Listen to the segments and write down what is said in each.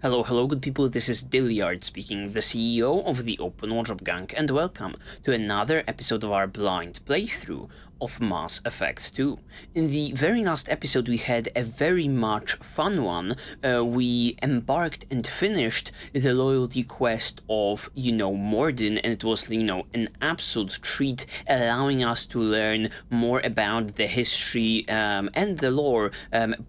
Hello, good people, this is Dyliard speaking, the CEO of the Open Wardrobe Gang, and welcome to another episode of our blind playthrough of Mass Effect 2. In the very last episode we had a very much fun one. We embarked and finished the loyalty quest of, Mordin, and it was, an absolute treat, allowing us to learn more about the history and the lore,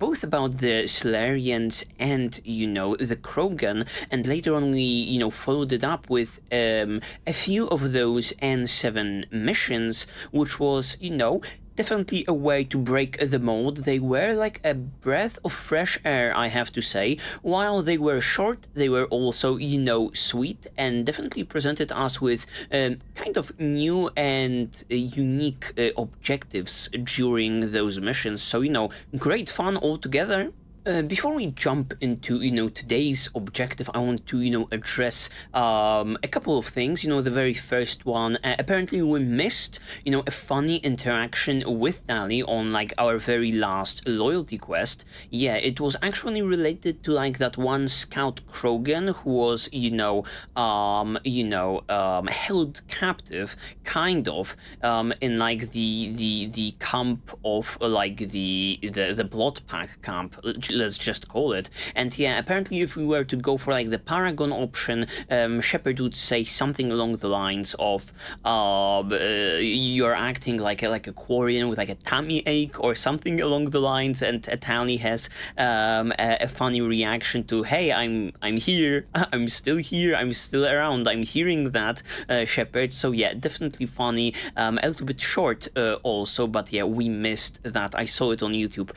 both about the Solarians and, the Krogan, and later on we, followed it up with a few of those N7 missions, which was, definitely a way to break the mold. They were like a breath of fresh air, I have to say. While they were short, they were also, sweet, and definitely presented us with kind of new and unique objectives during those missions. So, great fun altogether. Before we jump into, today's objective, I want to, address a couple of things. The very first one, apparently we missed, a funny interaction with Tali on, like, our very last loyalty quest. Yeah, it was actually related to, like, that one scout Krogan who was, held captive, kind of, in, like, the camp of, like, the blood pack camp, let's just call it. And yeah, apparently if we were to go for like the Paragon option, Shepard would say something along the lines of you're acting like a Quarian with like a tummy ache or something along the lines, and Tali has a funny reaction to, hey, I'm here, I'm still here, I'm still around, I'm hearing that, Shepard. So yeah, definitely funny, a little bit short also, but yeah, we missed that. I saw it on YouTube.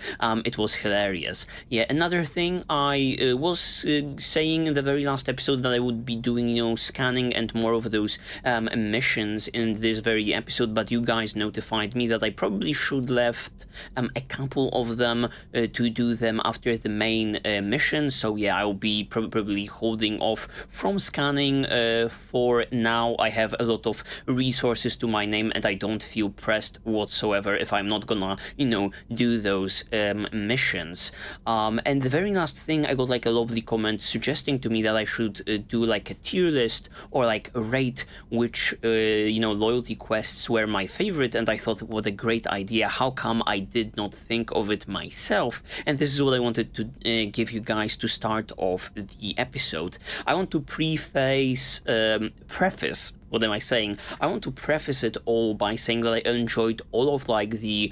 It was hilarious. Yeah, another thing, I was saying in the very last episode that I would be doing, scanning and more of those missions in this very episode, but you guys notified me that I probably should left a couple of them to do them after the main mission. So yeah, I'll be probably holding off from scanning for now. I have a lot of resources to my name, and I don't feel pressed whatsoever if I'm not gonna, do those missions. And the very last thing, I got like a lovely comment suggesting to me that I should do like a tier list or like rate which loyalty quests were my favorite, and I thought, what a great idea, how come I did not think of it myself? And this is what I wanted to give you guys to start off the episode. I want to preface, what am I saying? I want to preface it all by saying that I enjoyed all of like the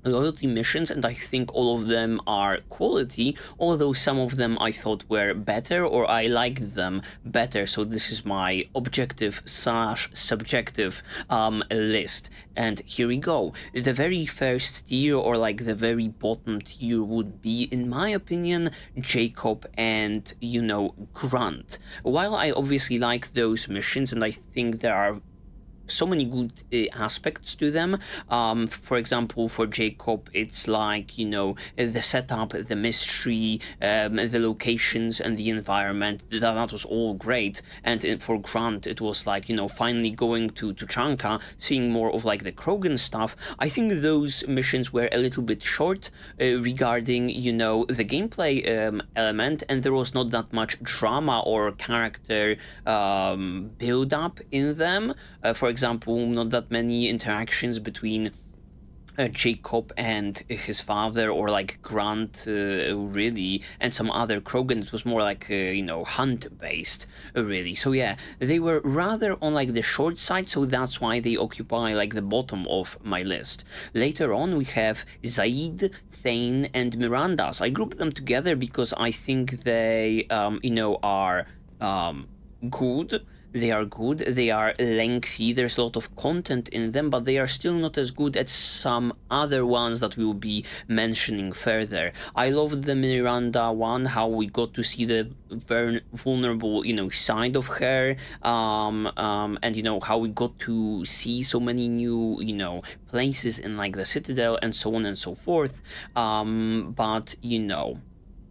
loyalty missions, and I think all of them are quality, although some of them I thought were better, or I liked them better. So this is my objective/subjective list, and here we go. The very first tier, or like the very bottom tier, would be, in my opinion, Jacob and Grant. While I obviously like those missions, and I think there are so many good aspects to them. For example, for Jacob, it's like, the setup, the mystery, the locations and the environment, that was all great. And for Grant, it was like, finally going to Chanka, seeing more of like the Krogan stuff. I think those missions were a little bit short regarding, the gameplay element, and there was not that much drama or character build up in them. For example, not that many interactions between Jacob and his father, or like Grant, really, and some other Krogan. It was more like, hunt based, really. So yeah, they were rather on like the short side, so that's why they occupy like the bottom of my list. Later on, we have Zaid, Thane, and Miranda. So I grouped them together because I think they, are good. They are good, they are lengthy, there's a lot of content in them, but they are still not as good as some other ones that we will be mentioning further. I loved the Miranda one, how we got to see the very vulnerable, side of her, and, how we got to see so many new, places in, like, the Citadel and so on and so forth, but,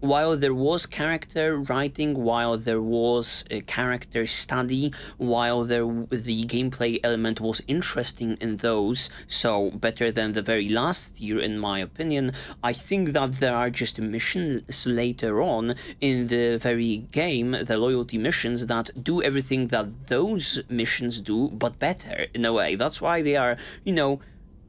while there was character writing, while there was a character study, while the gameplay element was interesting in those, so better than the very last tier in my opinion, I think that there are just missions later on in the very game, the loyalty missions, that do everything that those missions do, but better in a way. That's why they are,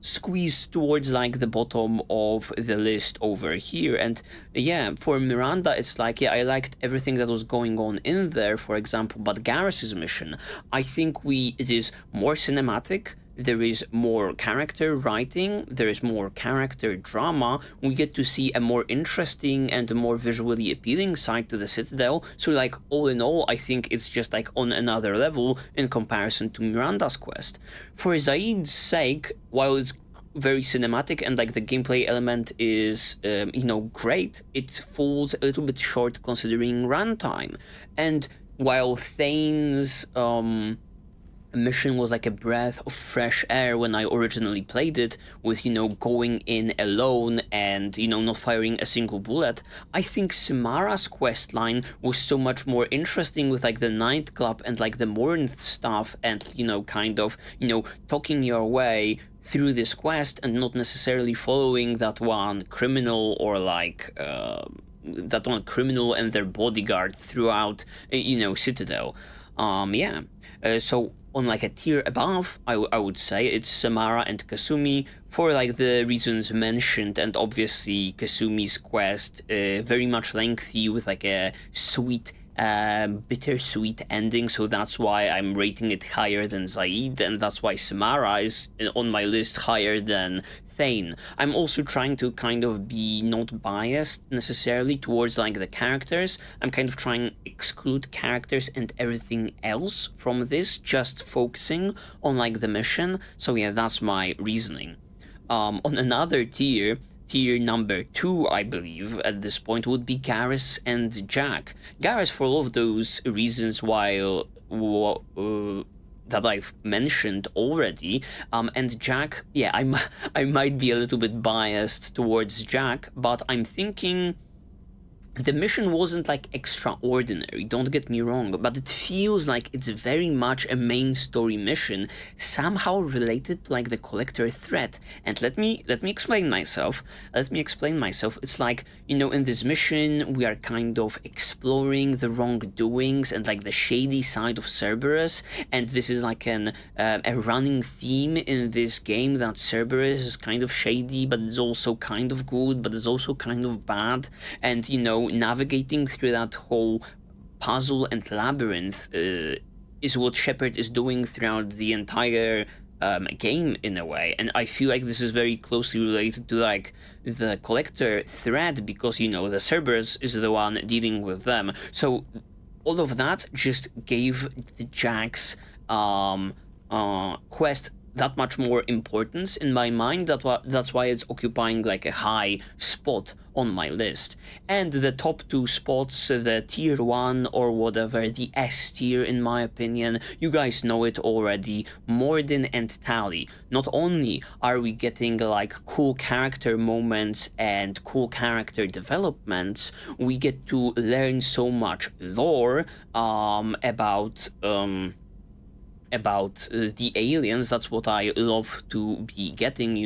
squeezed towards like the bottom of the list over here. And yeah, for Miranda, it's like, yeah, I liked everything that was going on in there, for example, but Garrus's mission, I think it is more cinematic. There is more character writing, there is more character drama, we get to see a more interesting and a more visually appealing side to the Citadel, so like all in all, I think it's just like on another level in comparison to Miranda's quest. For Zaid's sake, while it's very cinematic and like the gameplay element is, great, it falls a little bit short considering runtime. And while Thane's, mission was like a breath of fresh air when I originally played it, with, going in alone and, not firing a single bullet, I think Samara's questline was so much more interesting with like the nightclub and like the Morinth stuff and, kind of, talking your way through this quest and not necessarily following that one criminal or like, that one criminal and their bodyguard throughout, Citadel. So on like a tier above, I would say it's Samara and Kasumi for like the reasons mentioned, and obviously Kasumi's quest very much lengthy with like a sweet, bittersweet ending, so that's why I'm rating it higher than Zaid, and that's why Samara is on my list higher than Thane. I'm also trying to kind of be not biased necessarily towards like the characters. I'm kind of trying to exclude characters and everything else from this, just focusing on like the mission. So yeah, that's my reasoning. On another tier number 2, I believe, at this point, would be Garrus and Jack. Garrus, for all of those reasons that I've mentioned already, and Jack, yeah, I might be a little bit biased towards Jack, but I'm thinking the mission wasn't like extraordinary, don't get me wrong, but it feels like it's very much a main story mission, somehow related to like the collector threat. And let me explain myself. It's like, in this mission we are kind of exploring the wrongdoings and like the shady side of Cerberus, and this is like a running theme in this game, that Cerberus is kind of shady, but it's also kind of good, but it's also kind of bad. And navigating through that whole puzzle and labyrinth is what Shepard is doing throughout the entire game in a way. And I feel like this is very closely related to like the collector thread, because the Cerberus is the one dealing with them. So all of that just gave the Jack's quest that much more importance in my mind. That's why it's occupying like a high spot on my list. And the top 2 spots, the tier 1 or whatever, the S tier in my opinion, you guys know it already, Mordin and Tali. Not only are we getting like cool character moments and cool character developments, we get to learn so much lore about the aliens. That's what I love to be getting,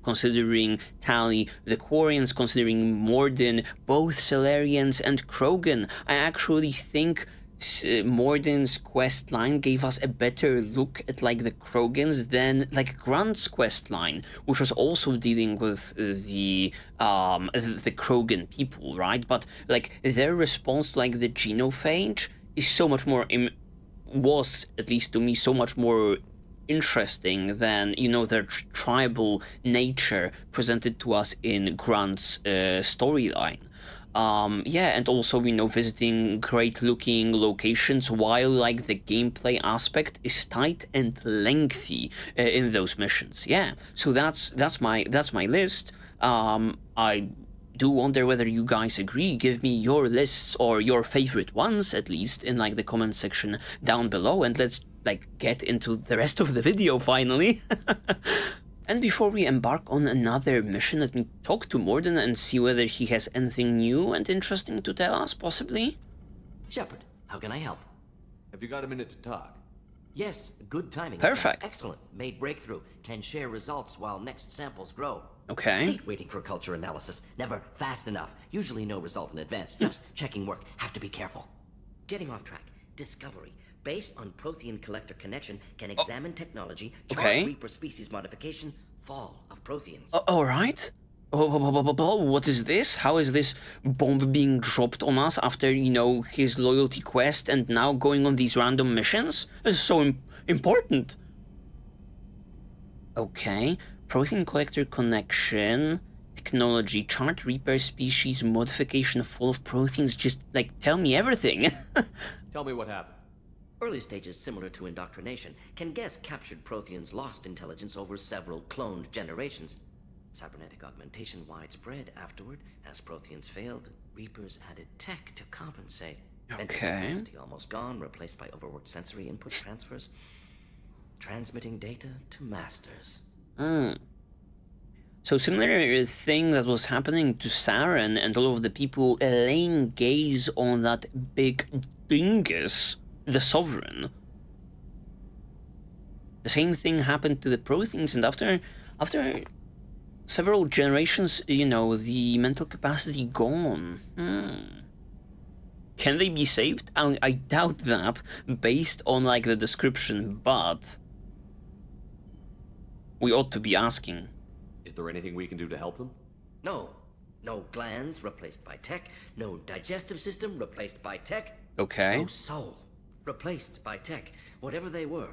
considering Tali, the Quarians, considering Mordin, both Salarians and Krogan. I actually think Mordin's quest line gave us a better look at like the Krogans than like Grant's quest line, which was also dealing with the Krogan people, right? But like their response to like the genophage is so much more was, at least to me, so much more interesting than, their tribal nature presented to us in Grant's storyline. And also, visiting great-looking locations, while, like, the gameplay aspect is tight and lengthy in those missions. Yeah, so that's my list. I do wonder whether you guys agree. Give me your lists, or your favorite ones at least, in like the comment section down below, and let's like get into the rest of the video finally. And before we embark on another mission, let me talk to Morden and see whether he has anything new and interesting to tell us, possibly? Shepard, how can I help? Have you got a minute to talk? Yes, good timing. Perfect. Excellent. Made breakthrough. Can share results while next samples grow. Okay. Hate waiting for culture analysis. Never fast enough. Usually no result in advance. Just checking work. Have to be careful. Getting off track. Discovery. Based on Prothean collector connection, can examine technology, chart Reaper species modification, fall of Protheans. Alright. What is this? How is this bomb being dropped on us after, his loyalty quest and now going on these random missions? This is so important. Okay. Prothean collector connection, technology, chart Reaper species, modification, fall of Protheans. Just, tell me everything. Tell me what happened. Early stages similar to indoctrination. Can guess captured Protheans lost intelligence over several cloned generations. Cybernetic augmentation widespread afterward. As Protheans failed, Reapers added tech to compensate. Okay. Capacity almost gone, replaced by overworked sensory input transfers. Transmitting data to masters. So similar thing that was happening to Saren and all of the people laying gaze on that big dingus, the Sovereign. The same thing happened to the Protheans, and after several generations, the mental capacity gone. Can they be saved? I doubt that, based on the description, but we ought to be asking. Is there anything we can do to help them? No. No glands replaced by tech. No digestive system replaced by tech. Okay. No soul replaced by tech. Whatever they were,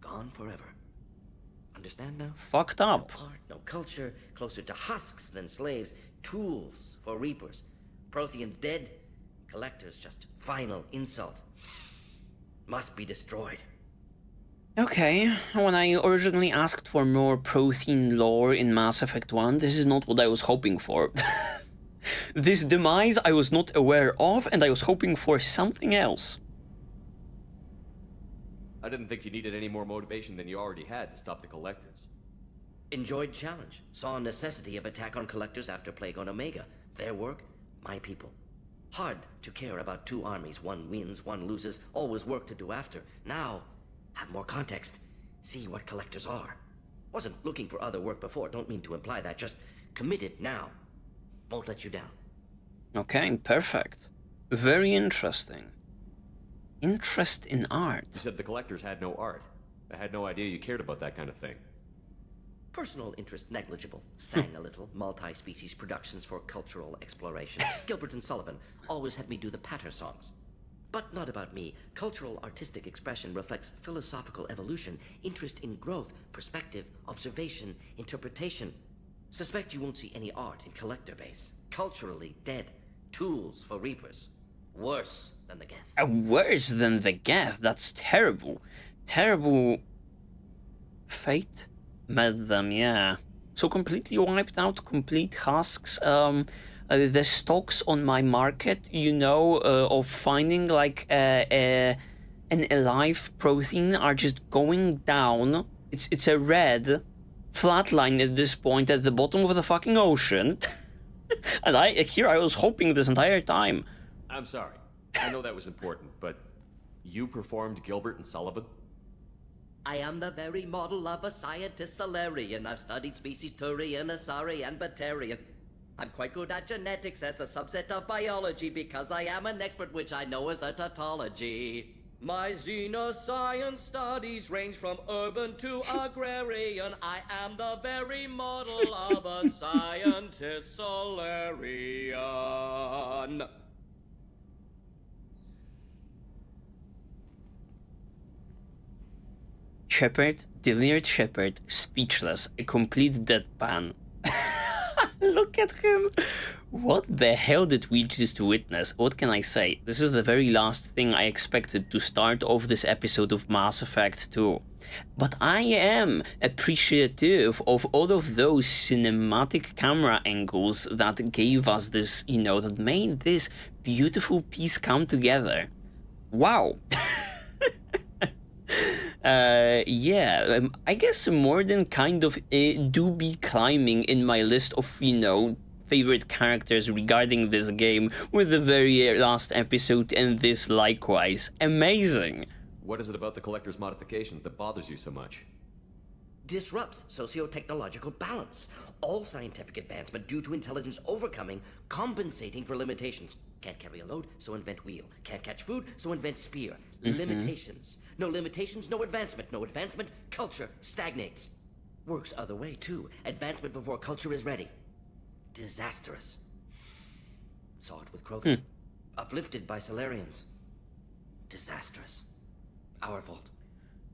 gone forever. Understand now? Fucked up. No art, no culture, closer to husks than slaves. Tools for Reapers. Protheans dead. Collectors just final insult. Must be destroyed. Okay, when I originally asked for more Prothean lore in Mass Effect 1, this is not what I was hoping for. This demise I was not aware of, and I was hoping for something else. I didn't think you needed any more motivation than you already had to stop the Collectors. Enjoyed challenge. Saw necessity of attack on Collectors after Plague on Omega. Their work, my people. Hard to care about two armies. One wins, one loses. Always work to do after. Now, have more context. See what Collectors are. Wasn't looking for other work before. Don't mean to imply that. Just committed now. Won't let you down. Okay, perfect. Very interesting. Interest in art. You said the Collectors had no art. I had no idea you cared about that kind of thing. Personal interest negligible. Sang a little. Multi-species productions for cultural exploration. Gilbert and Sullivan always had me do the patter songs. But not about me. Cultural artistic expression reflects philosophical evolution, interest in growth, perspective, observation, interpretation. Suspect you won't see any art in collector base. Culturally dead. Tools for Reapers. Worse than the Geth. Worse than the Geth? That's terrible. Terrible fate met them, yeah. So completely wiped out, complete husks. The stocks on my market, of finding an alive Prothean are just going down. It's a red flat line at this point at the bottom of the fucking ocean. And I was hoping this entire time. I'm sorry. I know that was important, but you performed Gilbert and Sullivan? I am the very model of a scientist Solarian. I've studied species Turian, Asari, and Batarian. I'm quite good at genetics as a subset of biology because I am an expert, which I know is a tautology. My xenoscience studies range from urban to agrarian. I am the very model of a scientist Solarian. Shepard, DyliardGaming, speechless, a complete deadpan. Look at him! What the hell did we just witness? What can I say? This is the very last thing I expected to start off this episode of Mass Effect 2. But I am appreciative of all of those cinematic camera angles that gave us this, that made this beautiful piece come together. Wow! Yeah, I guess more than kind of do be climbing in my list of, favorite characters regarding this game with the very last episode and this likewise. Amazing. What is it about the collector's modifications that bothers you so much? Disrupts socio-technological balance. All scientific advancement due to intelligence overcoming, compensating for limitations. Can't carry a load, so invent wheel. Can't catch food, so invent spear. Limitations. No limitations, no advancement. No advancement, culture stagnates. Works other way, too. Advancement before culture is ready. Disastrous. Saw it with Krogan. Uplifted by Solarians. Disastrous. Our fault.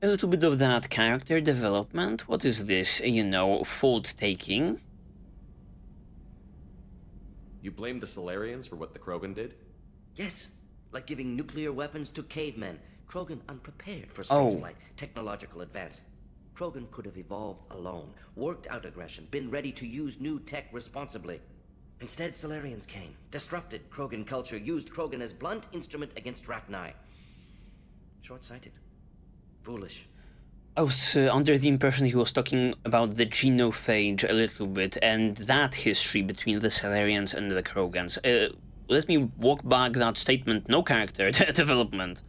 A little bit of that character development. What is this, fault-taking? You blame the Solarians for what the Krogan did? Yes, like giving nuclear weapons to cavemen. Krogan unprepared for Oh. spaceflight, technological advance. Krogan could have evolved alone, worked out aggression, been ready to use new tech responsibly. Instead, Solarians came, disrupted Krogan culture, used Krogan as blunt instrument against Rachni. Short-sighted. Foolish. I was under the impression he was talking about the genophage a little bit, and that history between the Solarians and the Krogans. Let me walk back that statement. No character development.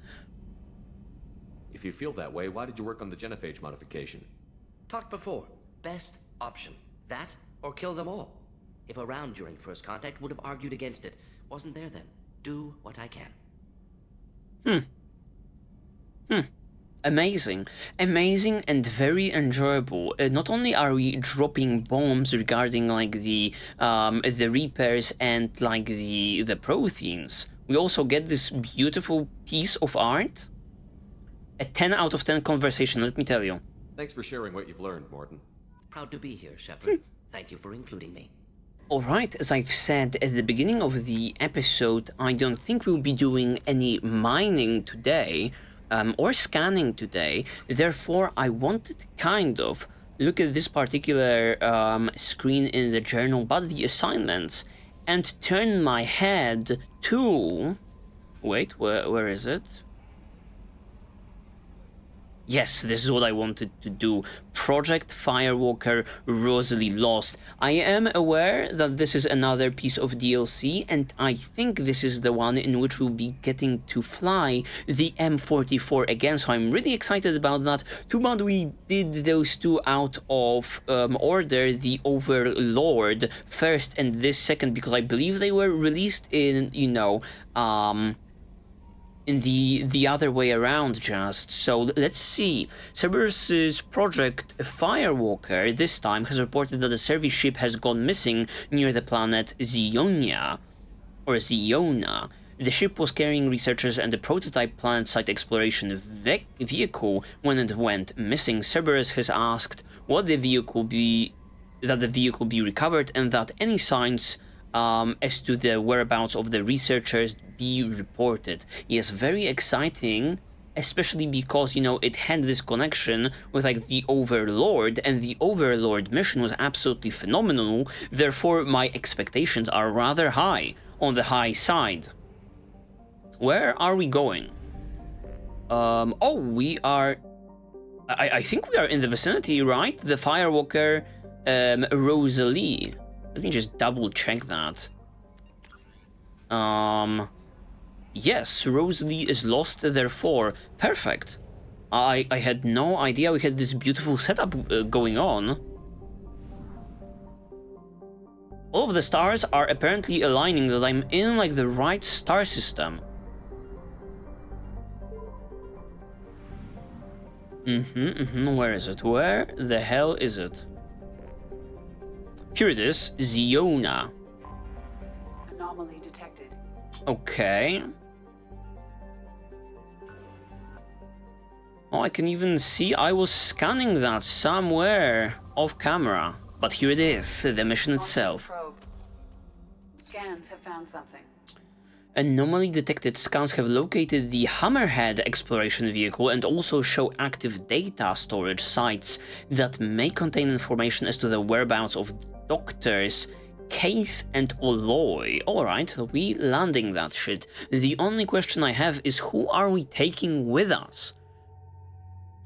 If you feel that way, why did you work on the genophage modification? Talked before. Best option. That, or kill them all. If around during first contact, would have argued against it. Wasn't there then. Do what I can. Amazing. Amazing and very enjoyable. Not only are we dropping bombs regarding the Reapers and the Protheans, we also get this beautiful piece of art. A 10 out of 10 conversation, let me tell you. Thanks for sharing what you've learned, Morton. Proud to be here, Shepard. Thank you for including me. Alright, as I've said at the beginning of the episode, I don't think we'll be doing any mining today, or scanning today. Therefore, I wanted to kind of look at this particular screen in the journal, but the assignments, and turn my head to... Wait, where is it? Yes, this is what I wanted to do. Project Firewalker Rosalie Lost. I am aware that this is another piece of DLC, and I think this is the one in which we'll be getting to fly the M44 again, so I'm really excited about that. Too bad we did those two out of order, the Overlord first and this second, because I believe they were released in, in the other way around just. So let's see. Cerberus's Project Firewalker this time has reported that a service ship has gone missing near the planet Zionia, or Ziona. The ship was carrying researchers and a prototype planet site exploration vehicle when it went missing. Cerberus has asked what the vehicle be recovered, and that any signs as to the whereabouts of the researchers be reported. Yes, very exciting, especially because, it had this connection with, the Overlord, and the Overlord mission was absolutely phenomenal, therefore my expectations are rather high, on the high side. Where are we going? We are... I think we are in the vicinity, right? The Firewalker, Rosalie. Let me just double check that. Yes, Rosalie is lost, therefore. Perfect. I had no idea we had this beautiful setup going on. All of the stars are apparently aligning that I'm in, the right star system. Where is it? Where the hell is it? Here it is, Ziona. Anomaly detected. Okay. Oh, I can even see I was scanning that somewhere off camera. But here it is, the mission itself. Probe. Scans have found something. Anomaly detected scans have located the Hammerhead exploration vehicle and also show active data storage sites that may contain information as to the whereabouts of Doctors Case and Oloy. Alright, we landing that shit. The only question I have is who are we taking with us?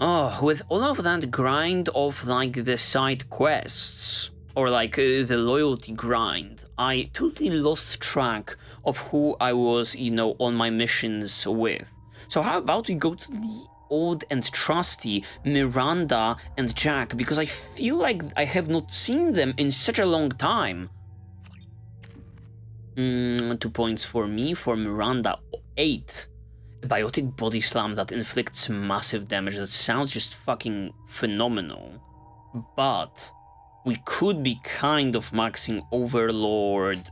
Oh, with all of that grind of like the side quests, or like the loyalty grind, I totally lost track of who I was, you know, on my missions with. So how about we go to the old and trusty Miranda and Jack, because I feel like I have not seen them in such a long time. 2 points for me, for Miranda, 8. A biotic body slam that inflicts massive damage. That sounds just fucking phenomenal. But we could be kind of maxing Overload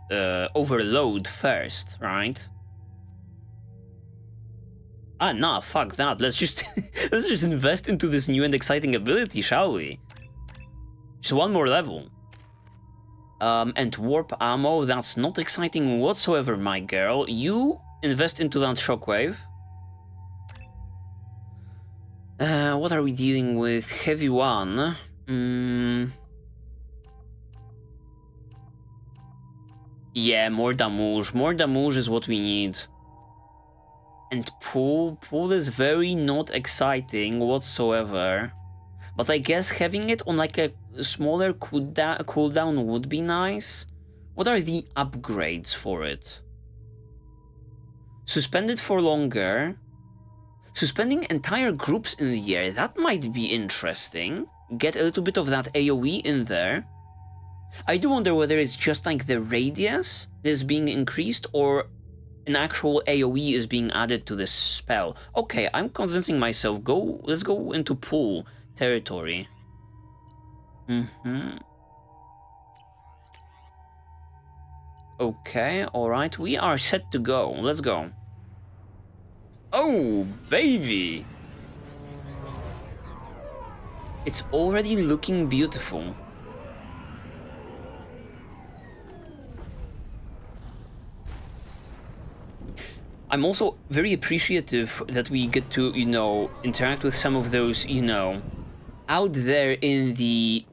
first, right? Ah, nah, fuck that. Let's just let's just invest into this new and exciting ability, shall we? Just one more level. And warp ammo, that's not exciting whatsoever, my girl. You invest into that shockwave. What are we dealing with? Heavy one. Yeah, more damage. More damage is what we need. And pull is very not exciting whatsoever. But I guess having it on like a smaller cooldown would be nice. What are the upgrades for it? Suspended for longer. Suspending entire groups in the air, that might be interesting. Get a little bit of that AoE in there. I do wonder whether it's just like the radius that is being increased or an actual AoE is being added to this spell. Okay, I'm convincing myself. Let's go into pool territory. Okay, alright, we are set to go. Let's go. Oh, baby! It's already looking beautiful. I'm also very appreciative that we get to, you know, interact with some of those, you know, out there in the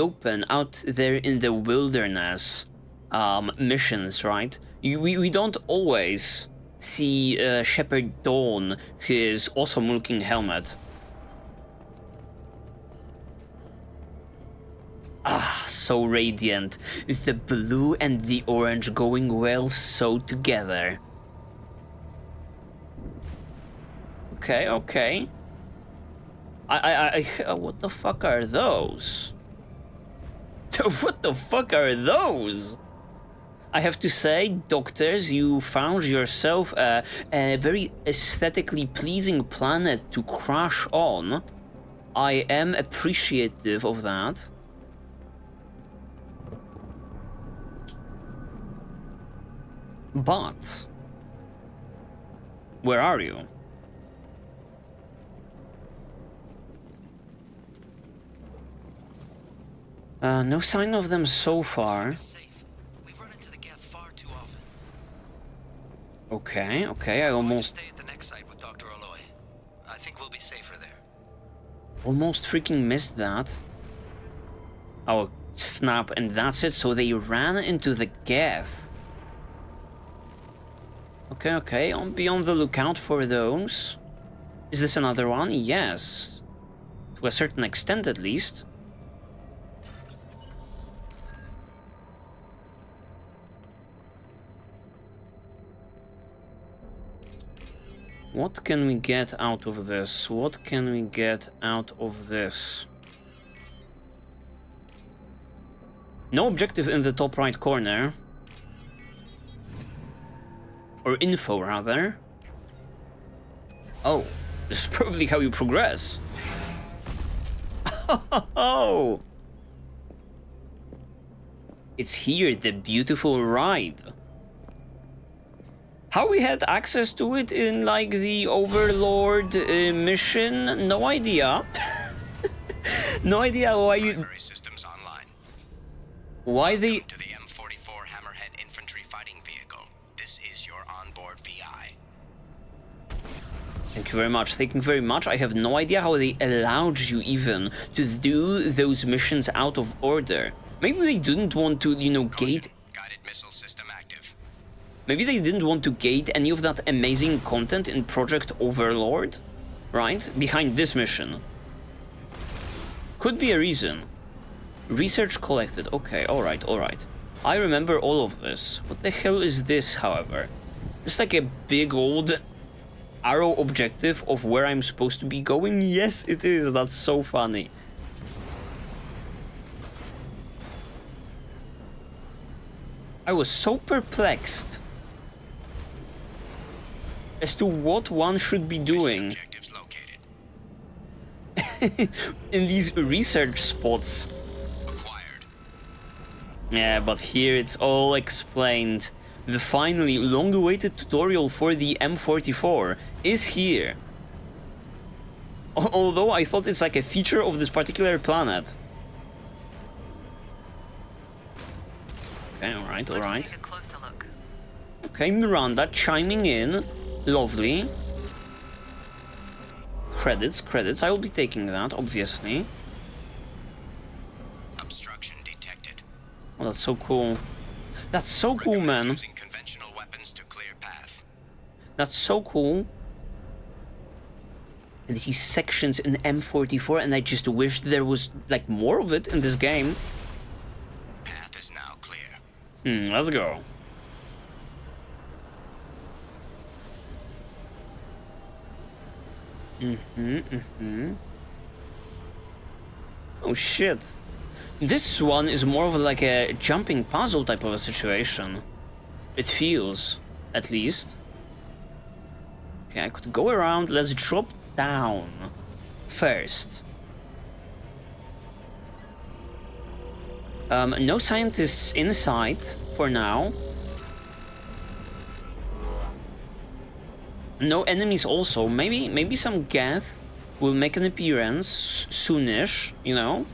open, out there in the wilderness missions, right? We don't always see Shepard don his awesome looking helmet. Ah, so radiant. The blue and the orange going well so together. Okay. What the fuck are those? What the fuck are those? I have to say, doctors, you found yourself a very aesthetically pleasing planet to crash on. I am appreciative of that. But where are you? No sign of them so far. We've run into the gap far too often. Okay, I almost Stay at the next site with Dr. Aloy. I think we'll be safer there. almost freaking missed that. Oh, snap, and that's it. So they ran into the gap. Okay, I'll be on the lookout for those. Is this another one? Yes. To a certain extent, at least. What can we get out of this? What can we get out of this? No objective in the top right corner. Or info, rather. Oh, this is probably how you progress. Oh! It's here, the beautiful ride. How we had access to it in, like, the Overlord mission? No idea. No idea why you... Primary systems online. Why they... To the M44 Hammerhead infantry fighting vehicle. This is your onboard VI. Thank you very much, thank you very much. I have no idea how they allowed you even to do those missions out of order. Maybe they didn't want to, you know, gate... Guided missile system active. Maybe they didn't want to gate any of that amazing content in Project Overlord, right? Behind this mission. Could be a reason. Research collected. Okay, alright, alright. I remember all of this. What the hell is this, however? Just like a big old arrow objective of where I'm supposed to be going? Yes, it is. That's so funny. I was so perplexed as to what one should be doing Objectives located. in these research spots. Acquired. Yeah, but here it's all explained. The finally long-awaited tutorial for the M44 is here. Although I thought it's like a feature of this particular planet. Okay, alright, alright. Take a closer look. Okay, Miranda chiming in. Lovely. Credits, credits. I will be taking that, obviously. Obstruction detected. Oh, that's so cool. That's so cool, man. Using conventional weapons to clear path. That's so cool. And these sections in M44, and I just wish there was like more of it in this game. Path is now clear. Let's go. Oh shit. This one is more of like a jumping puzzle type of a situation. It feels, at least. Okay, I could go around. Let's drop down first. No scientists inside for now. No enemies also. Maybe some Geth will make an appearance soonish, you know?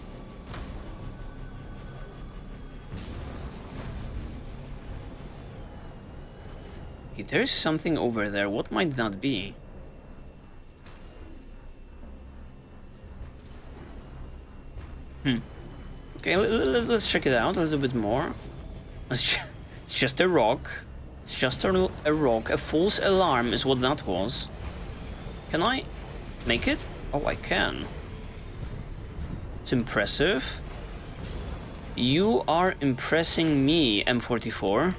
Okay, there's something over there. What might that be? Okay, let's check it out a little bit more. It's just a rock. It's just a rock. A false alarm is what that was. Can I make it? Oh, I can. It's impressive. You are impressing me, M44.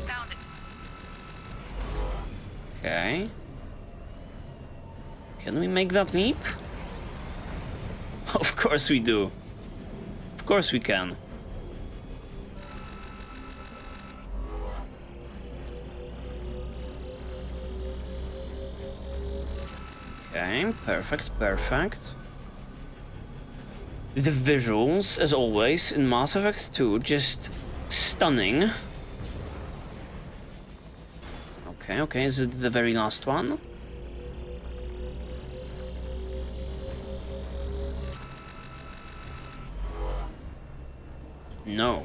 Found it. Okay. Can we make that leap? Of course we do. Of course we can. Okay, perfect, perfect. The visuals, as always, in Mass Effect 2, just stunning. Okay, okay, is it the very last one? No.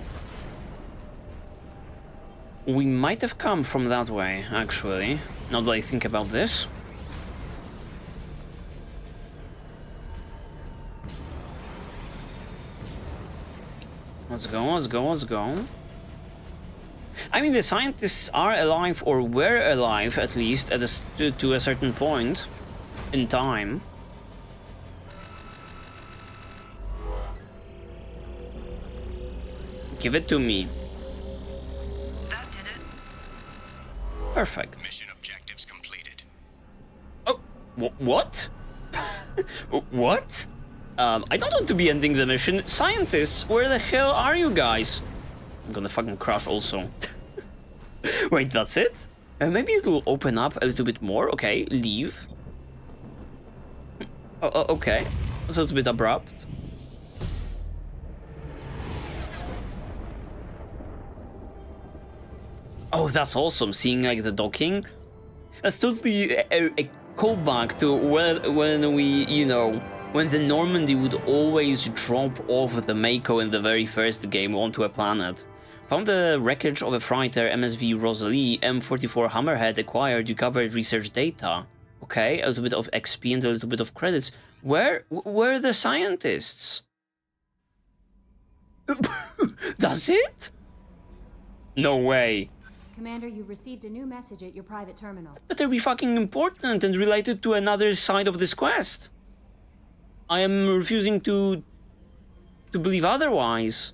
We might have come from that way, actually, now that I think about this. Let's go, let's go, let's go. I mean, the scientists are alive, or were alive, at least, at to a certain point in time. Give it to me. That did it. Perfect. Mission objectives completed. Oh, what? What? I don't want to be ending the mission. Scientists, where the hell are you guys? I'm gonna fucking crash also. Wait, that's it? Maybe it will open up a little bit more. Okay, leave. Oh, okay. That's a little bit abrupt. Oh, that's awesome. Seeing like the docking. That's totally a callback to when we, you know, when the Normandy would always drop off the Mako in the very first game onto a planet. Found the wreckage of a freighter MSV Rosalie, M44 Hammerhead acquired, recovered research data. Okay, a little bit of XP and a little bit of credits. Where were the scientists? That's it? No way. Commander, you've received a new message at your private terminal. Better be fucking important and related to another side of this quest. I am refusing to believe otherwise.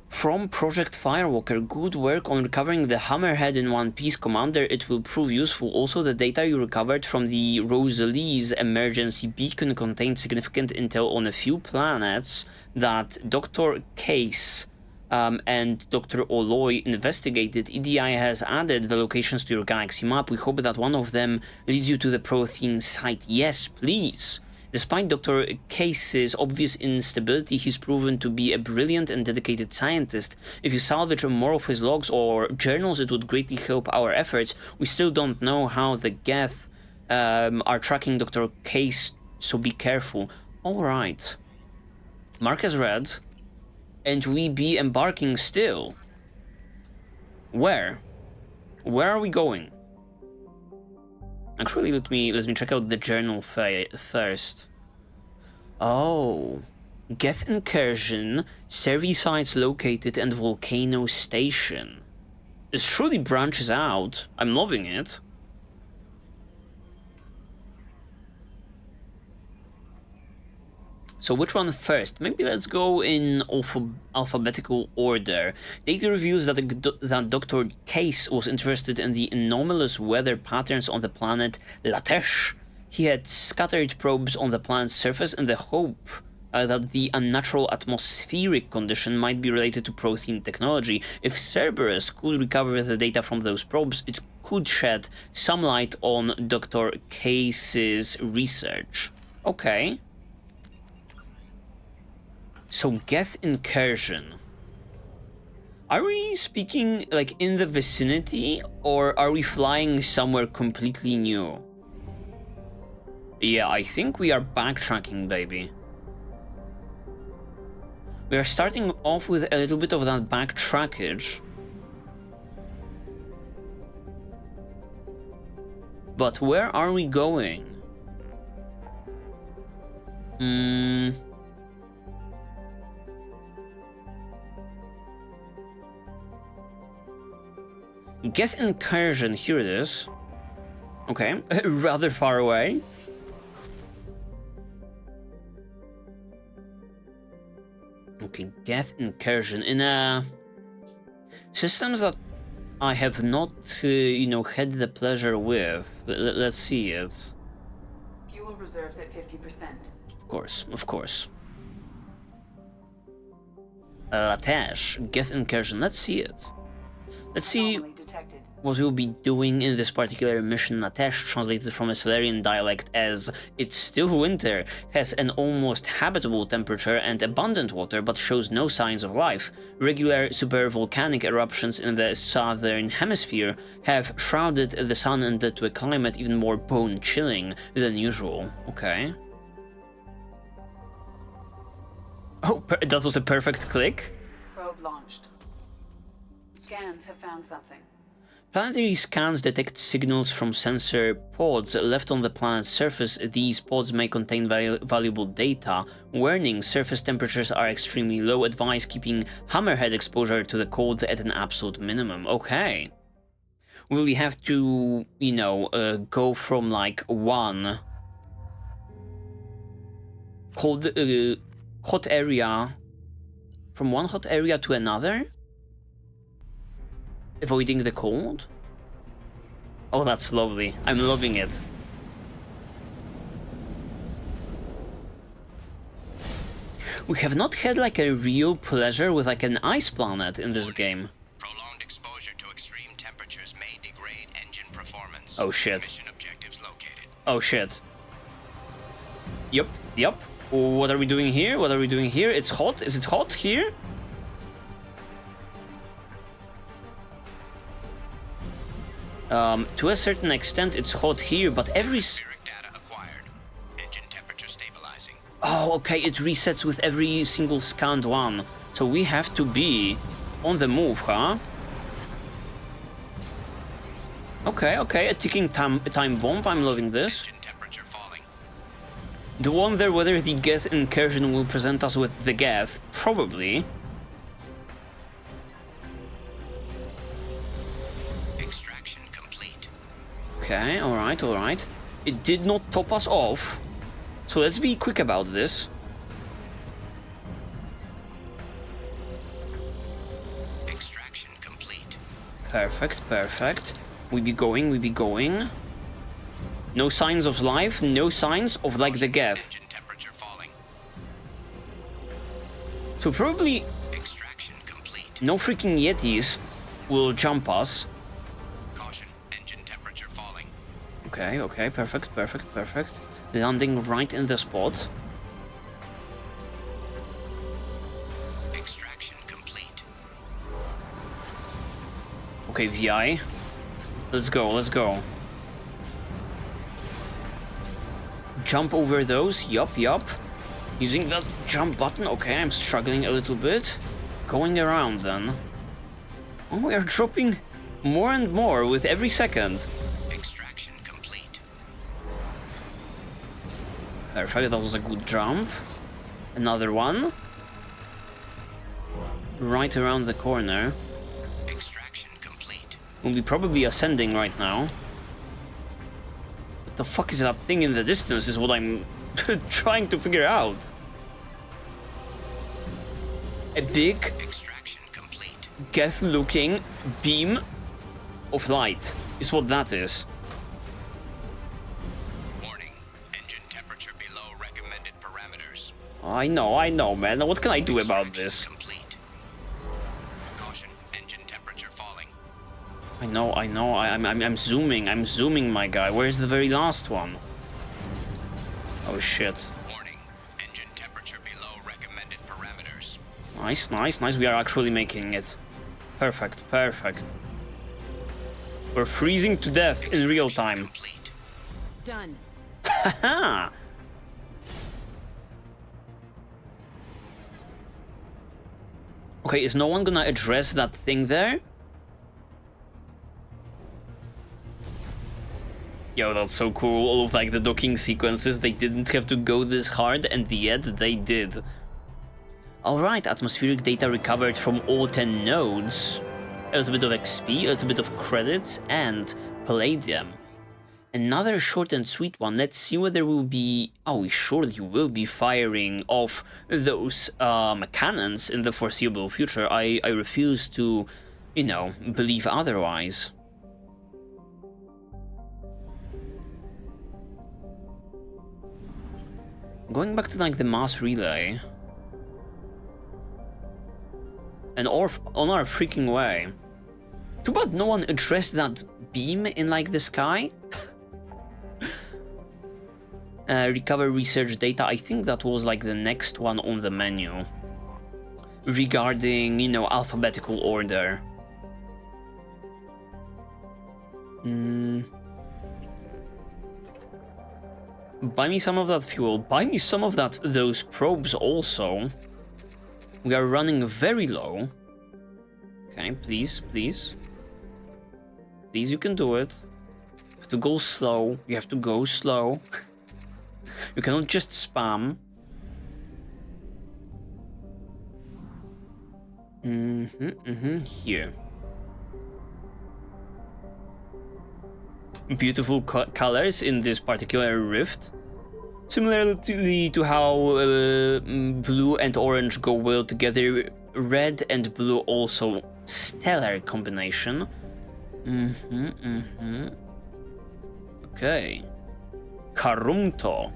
From Project Firewalker, good work on recovering the Hammerhead in one piece, Commander. It will prove useful. Also, the data you recovered from the Rosalie's emergency beacon contained significant intel on a few planets that Dr. Case and Dr. Oloy investigated. EDI has added the locations to your galaxy map. We hope that one of them leads you to the Prothean site. Yes, please. Despite Dr. Case's obvious instability, he's proven to be a brilliant and dedicated scientist. If you salvage more of his logs or journals, it would greatly help our efforts. We still don't know how the Geth are tracking Dr. Case, so be careful. Alright. Mark as read. And we be embarking still. Where? Where are we going? Actually, let me check out the journal first. Oh, Geth incursion, survey sites located, and volcano station. This truly branches out. I'm loving it. So which one first? Maybe let's go in alphabetical order. Data reveals that Dr. Case was interested in the anomalous weather patterns on the planet Latesh. He had scattered probes on the planet's surface in the hope that the unnatural atmospheric condition might be related to Prothean technology. If Cerberus could recover the data from those probes, it could shed some light on Dr. Case's research. Okay. So, Geth incursion. Are we speaking, like, in the vicinity, or are we flying somewhere completely new? Yeah, I think we are backtracking, baby. We are starting off with a little bit of that backtrackage. But where are we going? Geth incursion, here it is. Okay, rather far away. Okay, Geth incursion in a systems that I have not, had the pleasure with. Let's see it. Fuel reserves at 50%. Of course. Latesh, Geth incursion. Let's see it. Let's see what we'll be doing in this particular mission. Latesh, translated from a Solarian dialect as "It's still winter," has an almost habitable temperature and abundant water, but shows no signs of life. Regular supervolcanic eruptions in the southern hemisphere have shrouded the sun and led to a climate even more bone-chilling than usual. Okay. Oh, that was a perfect click. Probe launched. Scans have found something. Planetary scans detect signals from sensor pods left on the planet's surface. These pods may contain valuable data. Warning, surface temperatures are extremely low. Advise keeping Hammerhead exposure to the cold at an absolute minimum. Okay. Will we have to, go from like one cold, hot area, from one hot area to another? Avoiding the cold? Oh, that's lovely. I'm loving it. We have not had like a real pleasure with like an ice planet in this game. Prolonged exposure to extreme temperatures may degrade engine performance. Oh shit. Mission objectives located. Oh shit. Yup. What are we doing here? It's hot. Is it hot here? To a certain extent, it's hot here, but every... Atmospheric data acquired. Engine temperature stabilizing. Oh, okay, it resets with every single scanned one. So we have to be on the move, huh? Okay, a ticking time bomb. I'm loving this. Engine temperature falling. Do wonder whether the Geth incursion will present us with the Geth. Probably. Extraction complete. Okay, alright, alright. It did not top us off. So let's be quick about this. Extraction complete. Perfect, perfect. We be going, we be going. No signs of life, no signs of like the Geth. Engine temperature falling. So probably Extraction complete. no freaking Yetis will jump us. Caution, engine temperature falling. Okay, okay, perfect, perfect, perfect. Landing right in the spot. Extraction complete. Okay, VI. Let's go, let's go. Jump over those, yup, yup. Using that jump button, okay, I'm struggling a little bit. Going around then. Oh, we are dropping more and more with every second. Extraction complete. Perfect, that was a good jump. Another one. Right around the corner. Extraction complete. We'll be probably ascending right now. What the fuck is that thing in the distance is what I'm trying to figure out. A big Extraction complete. Geth looking beam of light is what that is. Warning. Engine temperature below recommended parameters. I know, man. What can I do about Extraction this? complete. Caution. Engine temperature falling. I know. I'm zooming, my guy. Where's the very last one? Oh shit. Warning. Engine temperature below recommended parameters. Nice, nice, nice. We are actually making it. Perfect, perfect. We're freezing to death in real time. Complete. Done. Haha! Okay, is no one gonna address that thing there? Yo, that's so cool. All of like the docking sequences, they didn't have to go this hard, and yet they did. Alright, atmospheric data recovered from all 10 nodes. A little bit of XP, a little bit of credits, and palladium. Another short and sweet one. Let's see whether we'll be... Oh, we surely will be firing off those cannons in the foreseeable future. I refuse to, you know, believe otherwise. Going back to like the mass relay. And on our freaking way. Too bad no one addressed that beam in like the sky. Recover research data. I think that was like the next one on the menu. Regarding, you know, alphabetical order. Buy me some of that fuel. Buy me some of those probes also. We are running very low. Okay, please, please. Please, you can do it. You have to go slow. You have to go slow. You cannot just spam. Here. Beautiful colors in this particular rift. Similarly to how blue and orange go well together, red and blue also stellar combination. Okay. Karumto.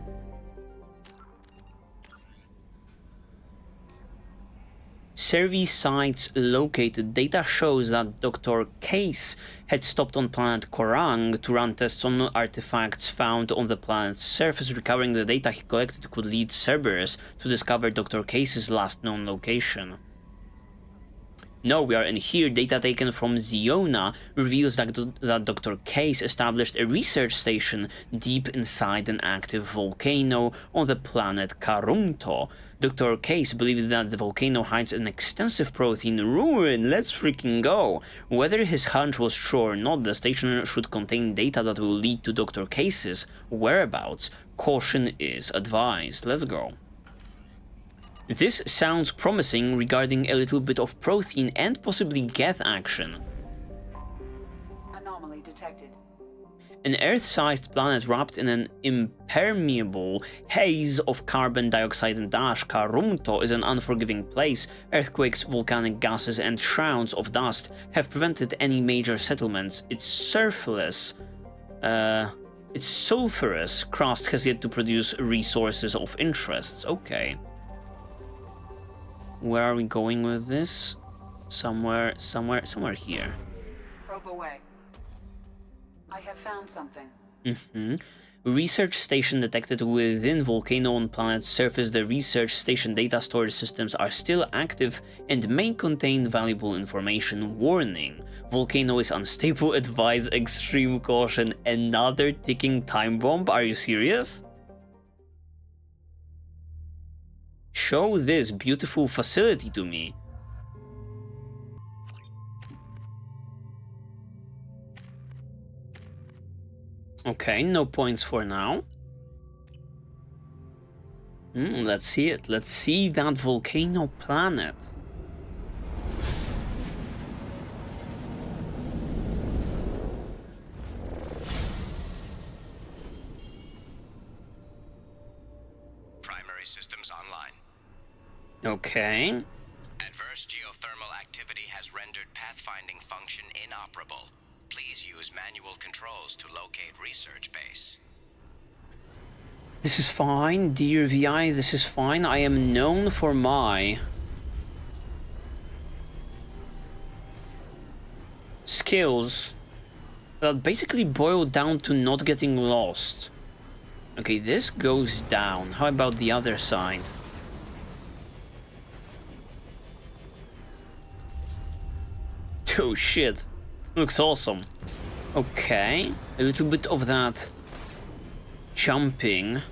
Service sites located. Data shows that Dr. Case had stopped on planet Korang to run tests on artifacts found on the planet's surface. Recovering the data he collected could lead Cerberus to discover Dr. Case's last known location. No, we are in here. Data taken from Ziona reveals that Dr. Case established a research station deep inside an active volcano on the planet Karumto. Dr. Case believes that the volcano hides an extensive Prothean ruin. Let's freaking go. Whether his hunch was true or not, the station should contain data that will lead to Dr. Case's whereabouts. Caution is advised. Let's go. This sounds promising regarding a little bit of Prothean and possibly Geth action. Anomaly detected. An Earth-sized planet wrapped in an impermeable haze of carbon dioxide and ash, Karumto is an unforgiving place. Earthquakes, volcanic gases, and shrouds of dust have prevented any major settlements. Its sulfurous crust has yet to produce resources of interest. Okay. Where are we going with this? Somewhere here. Probe away. I have found something. Research station detected within volcano on planet's surface. The research station data storage systems are still active and may contain valuable information. Warning: volcano is unstable. Advise extreme caution. Another ticking time bomb? Are you serious? Show this beautiful facility to me. Okay, no points for now. Let's see it. Let's see that volcano planet. Primary systems online. Okay. Adverse geothermal activity has rendered pathfinding function inoperable. Please use manual controls to locate research base. This is fine, dear VI, this is fine. I am known for my skills that basically boil down to not getting lost. Okay, this goes down. How about the other side? Oh shit. Looks awesome. Okay, a little bit of that jumping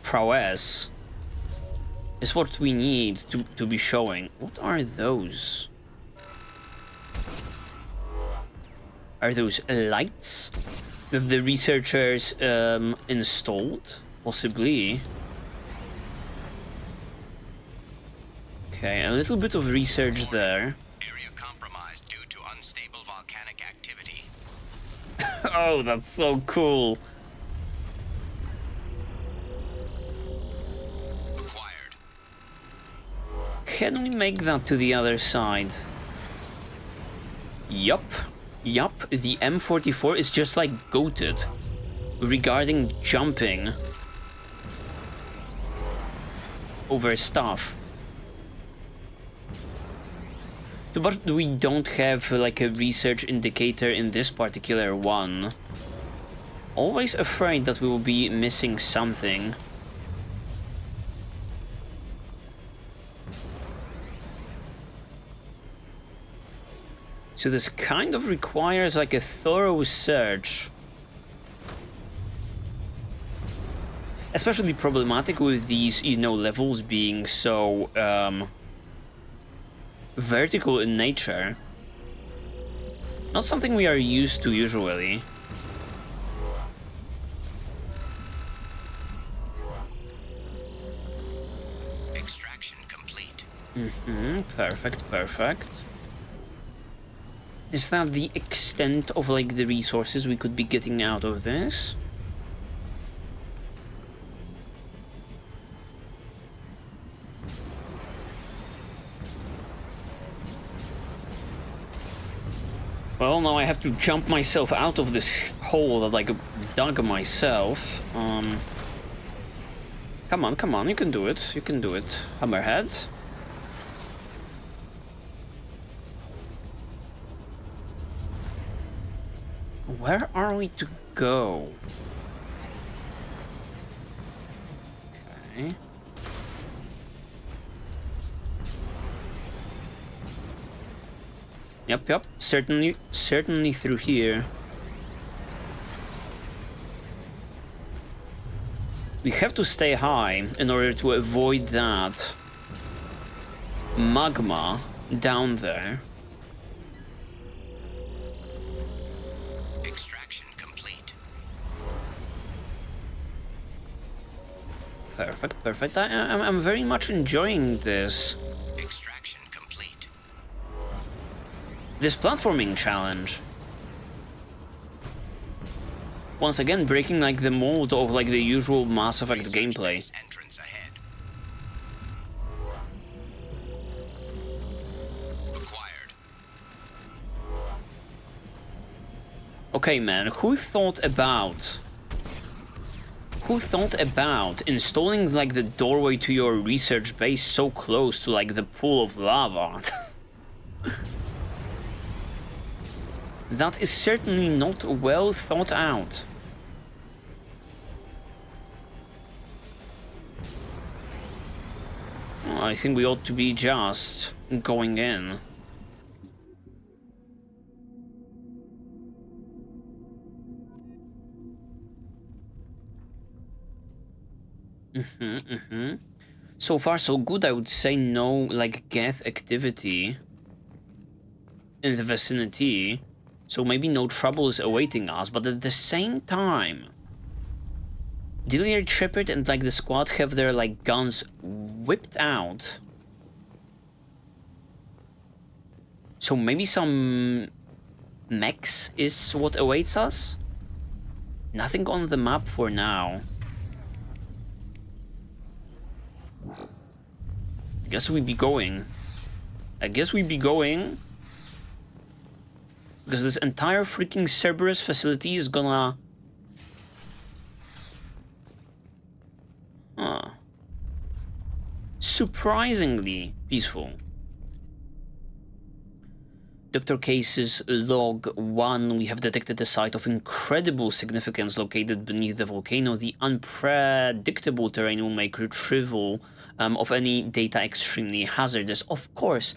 prowess is what we need to be showing. What are those? Are those lights that the researchers installed? Possibly. Okay, a little bit of research there. Oh, that's so cool. Acquired. Can we make that to the other side? Yup. The M44 is just like goated regarding jumping over stuff. But we don't have like a research indicator in this particular one. Always afraid that we will be missing something. So this kind of requires like a thorough search. Especially problematic with these, you know, levels being so vertical in nature. Not something we are used to usually. Extraction complete. Perfect. Is that the extent of like the resources we could be getting out of this? Well, now I have to jump myself out of this hole that I dug myself. Come on, you can do it. Hammerhead. Where are we to go? Okay. Yep. Certainly through here. We have to stay high in order to avoid that magma down there. Extraction complete. Perfect. I'm very much enjoying this. Extraction complete. This platforming challenge. Once again, breaking like the mold of like the usual Mass Effect gameplay. Entrance ahead. Acquired. Okay, man, who thought about installing like the doorway to your research base so close to like the pool of lava? That is certainly not well thought out. Well, I think we ought to be just going in. So far, so good. I would say no, like, geth activity in the vicinity. So maybe no trouble is awaiting us, but at the same time, Dyliard, Shepard, and, like, the squad have their, like, guns whipped out. So maybe some mechs is what awaits us? Nothing on the map for now. I guess we be going. Because this entire freaking Cerberus facility is gonna... surprisingly peaceful. Dr. Case's log 1, we have detected a site of incredible significance located beneath the volcano. The unpredictable terrain will make retrieval of any data extremely hazardous. Of course,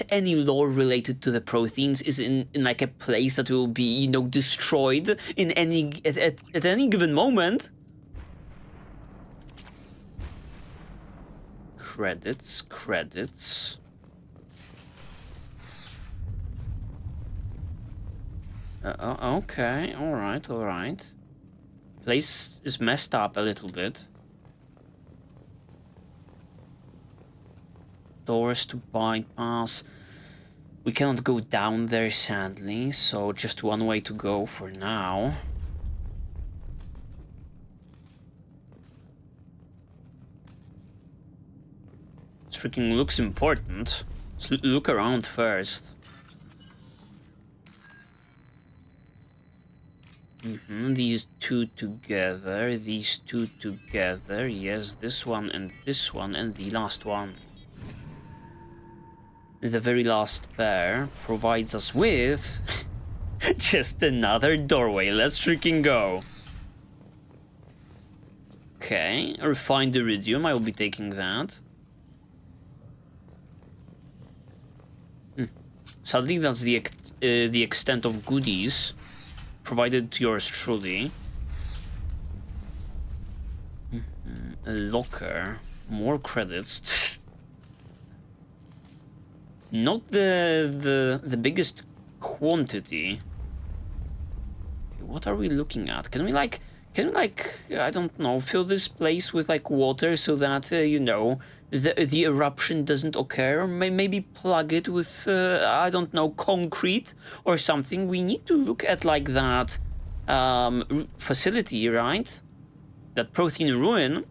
any lore related to the Protheans is in like a place that will be, you know, destroyed in at any given moment. Credits. Okay, alright. Place is messed up a little bit. Doors to bypass. We cannot go down there, sadly, so just one way to go for now. This freaking looks important. Let's look around first. These two together, yes, this one, and the last one. The very last pair provides us with just another doorway. Let's freaking go. Okay, refined iridium, I will be taking that. Sadly, that's the extent of goodies provided to yours truly. A locker, more credits. Not the biggest quantity. What are we looking at? Can we like I don't know, fill this place with like water so that you know, the eruption doesn't occur? Or maybe plug it with I don't know, concrete or something. We need to look at like that facility, right? That Prothean ruin.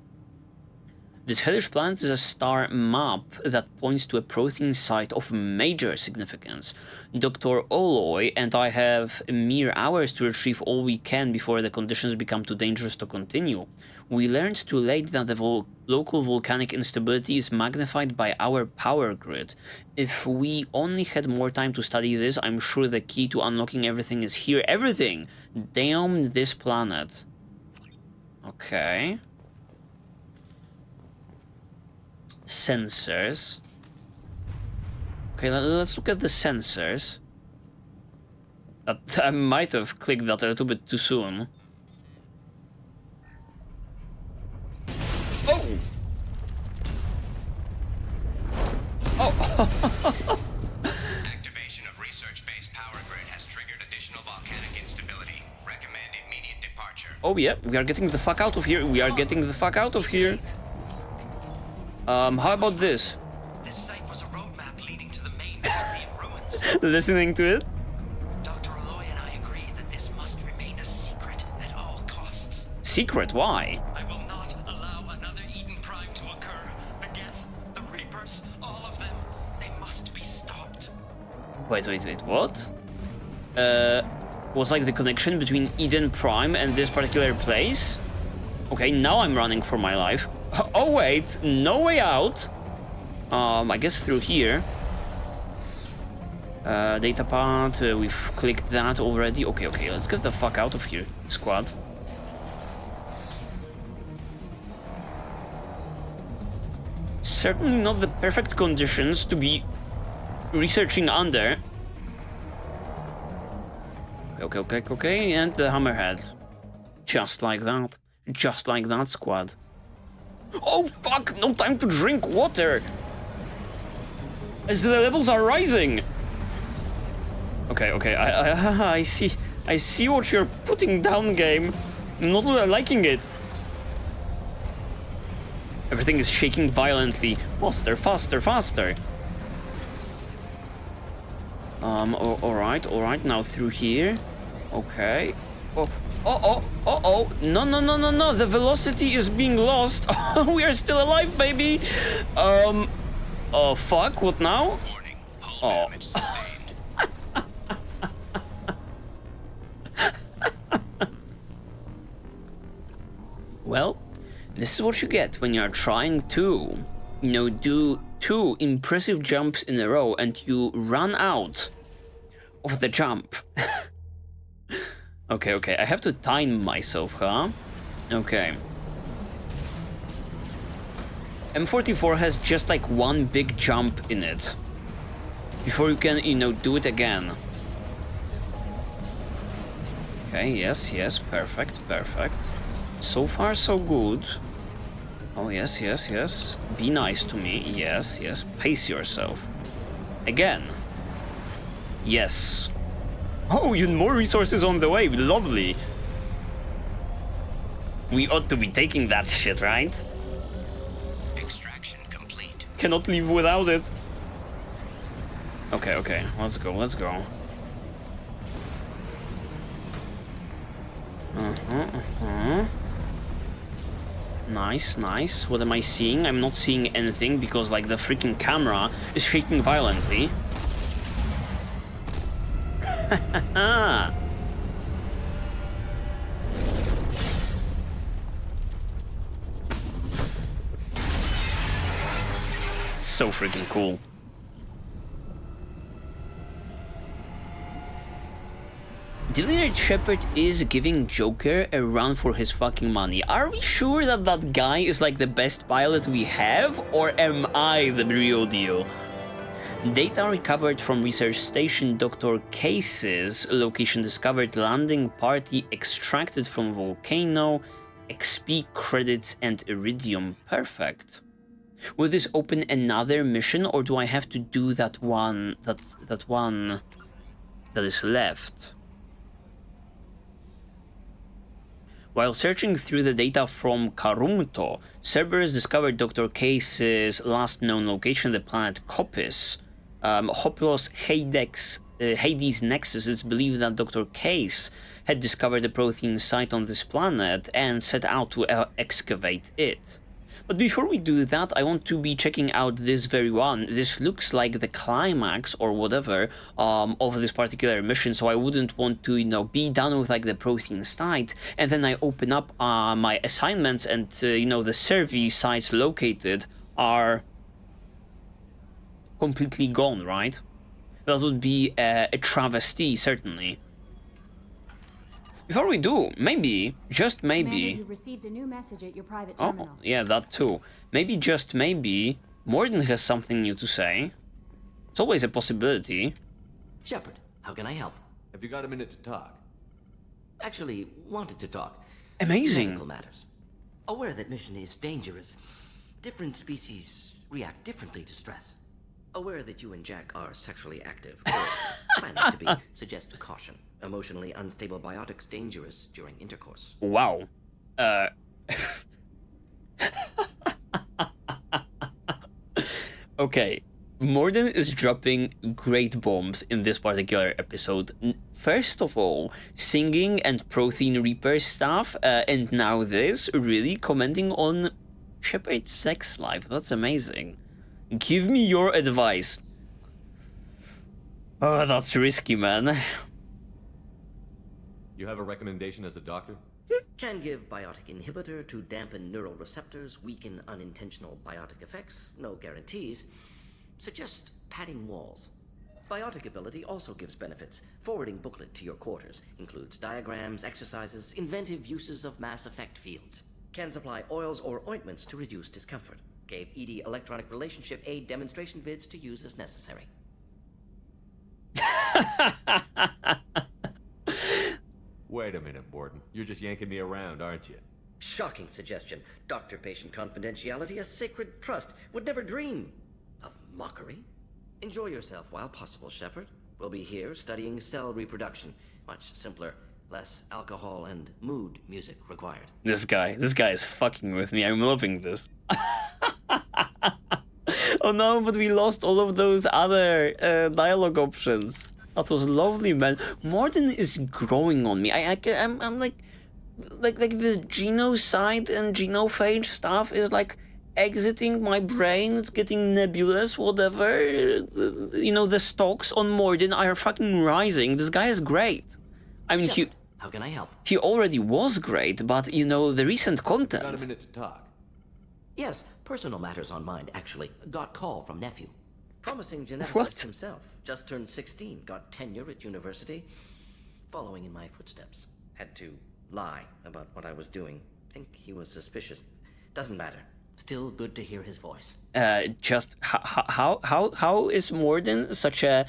This hellish planet is a star map that points to a Prothean site of major significance. Dr. Oloy and I have mere hours to retrieve all we can before the conditions become too dangerous to continue. We learned too late that the local volcanic instability is magnified by our power grid. If we only had more time to study this, I'm sure the key to unlocking everything is here. Everything! Damn this planet. Okay. Sensors. Okay, let's look at the sensors. I might have clicked that a little bit too soon. Oh! Oh! Activation of research-based power grid has triggered additional volcanic instability. Recommend immediate departure. Oh yeah, we are getting the fuck out of here. We are getting the fuck out of here. How about this? This site was a roadmap leading to the main Prothean ruins. Listening to it? Dr. Aloy and I agree that this must remain a secret at all costs. Secret? Why? I will not allow another Eden Prime to occur. The Geth, the Reapers, all of them, they must be stopped. Wait, what? Was like the connection between Eden Prime and this particular place? Okay, now I'm running for my life. Oh wait, no way out. I guess through here. Data path, we've clicked that already. Okay, let's get the fuck out of here, squad. Certainly not the perfect conditions to be researching under. Okay, and the hammerhead. Just like that, squad. Oh fuck, no time to drink water! As the levels are rising! Okay, I see what you're putting down, game. I'm not liking it. Everything is shaking violently. Faster. Alright, now through here. Okay. Oh, no, the velocity is being lost. We are still alive, baby. Oh, fuck, what now? Warning. Hull damage sustained. Well, this is what you get when you're trying to, do 2 impressive jumps in a row and you run out of the jump. Okay, I have to time myself, huh? Okay. M44 has just like 1 big jump in it before you can, do it again. Okay, yes, perfect. So far, so good. Oh, yes. Be nice to me. Yes. Pace yourself. Again. Yes. Oh, even more resources on the way. Lovely. We ought to be taking that shit, right? Extraction complete. Cannot live without it. Okay. Let's go. Nice. What am I seeing? I'm not seeing anything because, like, the freaking camera is shaking violently. So freaking cool. Shepard is giving Joker a run for his fucking money. Are we sure that that guy is like the best pilot we have, or am I the real deal? Data recovered from research station Dr. Case's location discovered landing party extracted from volcano, XP credits and iridium. Perfect. Will this open another mission, or do I have to do that one that is left? While searching through the data from Karumto, Cerberus discovered Dr. Case's last known location, the planet Copis. Hoplos Hades Nexus. It's believed that Dr. Case had discovered a Prothean site on this planet and set out to excavate it. But before we do that, I want to be checking out this very one. This looks like the climax or whatever of this particular mission, so I wouldn't want to, be done with like the Prothean site, and then I open up my assignments and, the survey sites located are completely gone, right? That would be a travesty, certainly. Before we do, maybe, just maybe... Commander, you've received a new message at your private terminal. Oh, yeah, that too. Maybe, just maybe, Morden has something new to say. It's always a possibility. Shepard, how can I help? Have you got a minute to talk? Actually, wanted to talk. Amazing. Medical matters. Aware that mission is dangerous. Different species react differently to stress. Aware that you and Jack are sexually active, or planning to be, suggest caution. Emotionally unstable biotics dangerous during intercourse. Wow. Okay. Morden is dropping great bombs in this particular episode. First of all, singing and Prothean Reaper stuff, and now this, really commenting on Shepard's sex life. That's amazing. Give me your advice. Oh, that's risky, man. You have a recommendation as a doctor? Can give biotic inhibitor to dampen neural receptors, weaken unintentional biotic effects. No guarantees. Suggest padding walls. Biotic ability also gives benefits. Forwarding booklet to your quarters. Includes diagrams, exercises, inventive uses of mass effect fields. Can supply oils or ointments to reduce discomfort. Gave ED electronic relationship aid demonstration vids to use as necessary. Wait a minute, Morden. You're just yanking me around, aren't you? Shocking suggestion. Doctor-patient confidentiality, a sacred trust. Would never dream of mockery. Enjoy yourself while possible, Shepard. We'll be here studying cell reproduction. Much simpler, less alcohol and mood music required. This guy is fucking with me. I'm loving this. Oh no, but we lost all of those other dialogue options. That was lovely, man. Morden is growing on me. I'm like the genocide and genophage stuff is like exiting my brain. It's getting nebulous, whatever. You know, the stocks on Morden are fucking rising. This guy is great. I mean, Shepard, how can I help? he already was great, but you know, the recent content. Got a minute to talk. Yes, personal matters on mind, actually. Got call from nephew. Promising geneticist What? himself. Just turned 16. Got tenure at university. Following in my footsteps. Had to lie about what I was doing. Think he was suspicious. Doesn't matter. Still good to hear his voice. Just how is Morden such a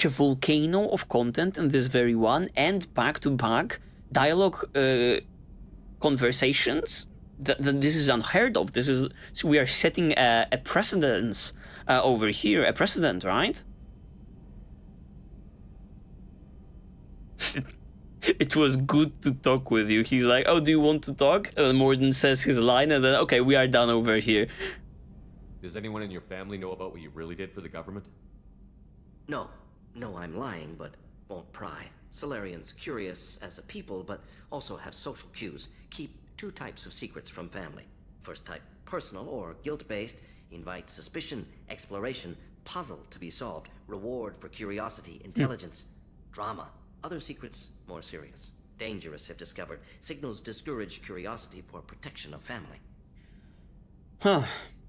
volcano of content in this very one, and back-to-back dialogue conversations? This is unheard of. We are setting a precedence over here, a precedent, right? It was good to talk with you. He's like, oh, do you want to talk? And Morden says his line, and then, okay, we are done over here. Does anyone in your family know about what you really did for the government? No, I'm lying, but won't pry. Solarians curious as a people, but also have social cues. Keep two types of secrets from family. First type, personal or guilt-based, invite suspicion, exploration, puzzle to be solved, reward for curiosity, intelligence, drama. Other secrets, more serious. Dangerous if discovered. Signals discourage curiosity for protection of family. Huh.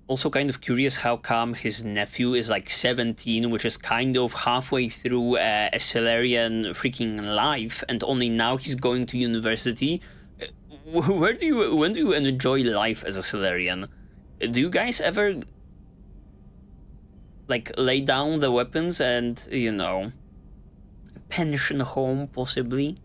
Also kind of curious how come his nephew is like 17, which is kind of halfway through a Solarian freaking life, and only now he's going to university. When do you enjoy life as a Solarian? Do you guys ever like lay down the weapons and, you know, pension home possibly?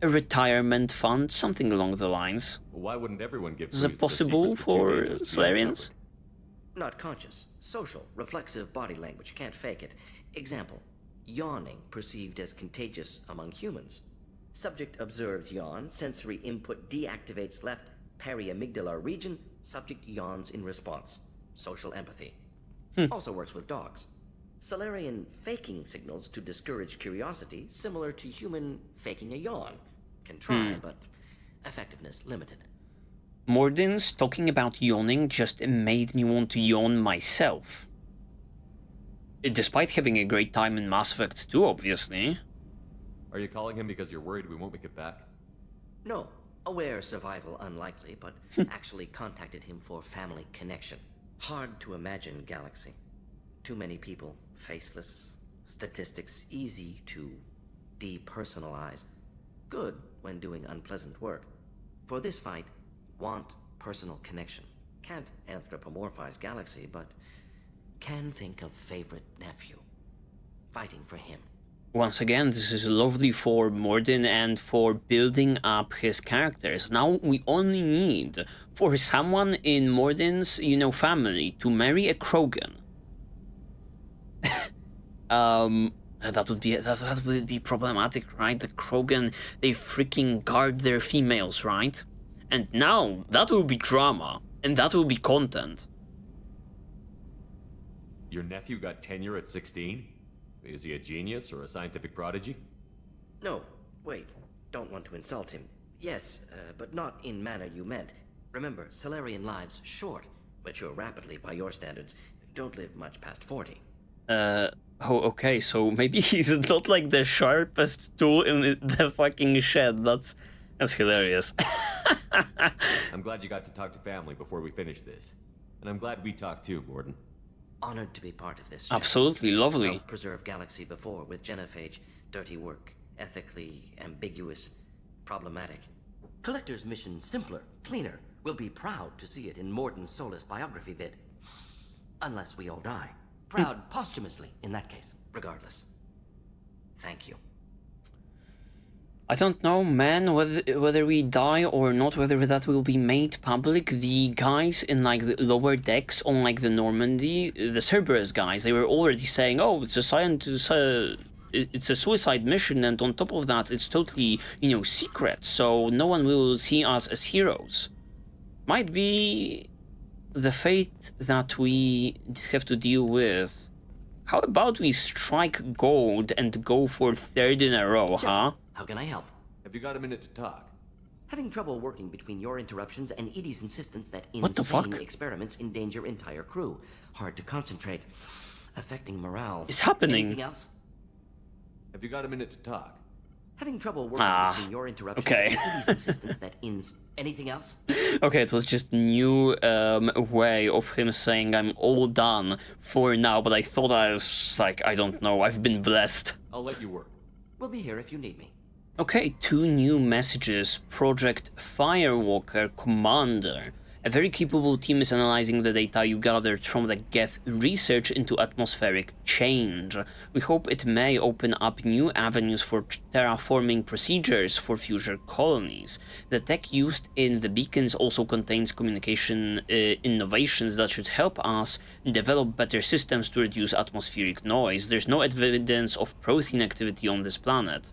A retirement fund, something along the lines. Well, why wouldn't everyone give Is clues it to the possible secrets too for dangerous to be Solarians? uncovered? Not conscious. Social. Reflexive body language. Can't fake it. Example. Yawning perceived as contagious among humans. Subject observes yawn. Sensory input deactivates left periamygdalar region. Subject yawns in response. Social empathy. Also works with dogs. Solarian faking signals to discourage curiosity, similar to human faking a yawn. Can try, but effectiveness limited. Morden's talking about yawning just made me want to yawn myself. Despite having a great time in Mass Effect 2, obviously. Are you calling him because you're worried we won't make it back? No. Aware survival unlikely, but actually contacted him for family connection. Hard to imagine galaxy. Too many people, faceless, statistics easy to depersonalize. Good when doing unpleasant work. For this fight, want personal connection. Can't anthropomorphize galaxy, but can think of favorite nephew. Fighting for him. Once again, this is lovely for Morden and for building up his characters. Now we only need for someone in Morden's, family to marry a Krogan. That would be problematic, right? The Krogan, they freaking guard their females, right? And now that will be drama, and that will be content. Your nephew got tenure at 16? Is he a genius or a scientific prodigy? No, wait. Don't want to insult him. Yes, but not in manner you meant. Remember, Solarian lives short, mature rapidly by your standards. Don't live much past 40. Oh, okay, so maybe he's not like the sharpest tool in the fucking shed. That's hilarious. I'm glad you got to talk to family before we finish this. And I'm glad we talked too, Gordon. Honored to be part of this. Absolutely lovely. Helped preserve Galaxy before with Genophage. Dirty work. Ethically ambiguous. Problematic. Collector's mission simpler, cleaner. We'll be proud to see it in Morden's Solus biography vid. Unless we all die. Proud posthumously, in that case. Regardless. Thank you. I don't know, man, whether we die or not, whether that will be made public. The guys in, like, the lower decks on, like, the Normandy, the Cerberus guys, they were already saying, oh, it's a suicide mission, and on top of that, it's totally, secret, so no one will see us as heroes. Might be the fate that we have to deal with. How about we strike gold and go for third in a row, huh? How can I help? Have you got a minute to talk? Having trouble working between your interruptions and Edie's insistence that What the fuck? insane experiments endanger entire crew. Hard to concentrate. Affecting morale. It's happening. Anything else? Have you got a minute to talk? Having trouble working between your interruptions okay. and Edie's insistence that anything else? Okay, it was just new way of him saying I'm all done for now, but I thought I was like, I don't know, I've been blessed. I'll let you work. We'll be here if you need me. Okay, 2 new messages. Project Firewalker Commander. A very capable team is analyzing the data you gathered from the Geth research into atmospheric change. We hope it may open up new avenues for terraforming procedures for future colonies. The tech used in the beacons also contains communication innovations that should help us develop better systems to reduce atmospheric noise. There's no evidence of Prothean activity on this planet.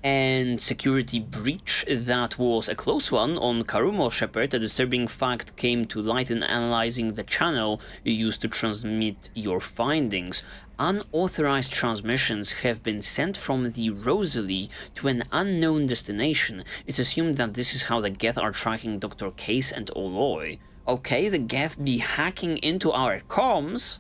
And security breach that was a close one on Karumo Shepard. A disturbing fact came to light in analyzing the channel you used to transmit your findings. Unauthorized transmissions have been sent from the Rosalie to an unknown destination. It's assumed that this is how the Geth are tracking Dr. Case and Oloy. Okay, the Geth be hacking into our comms.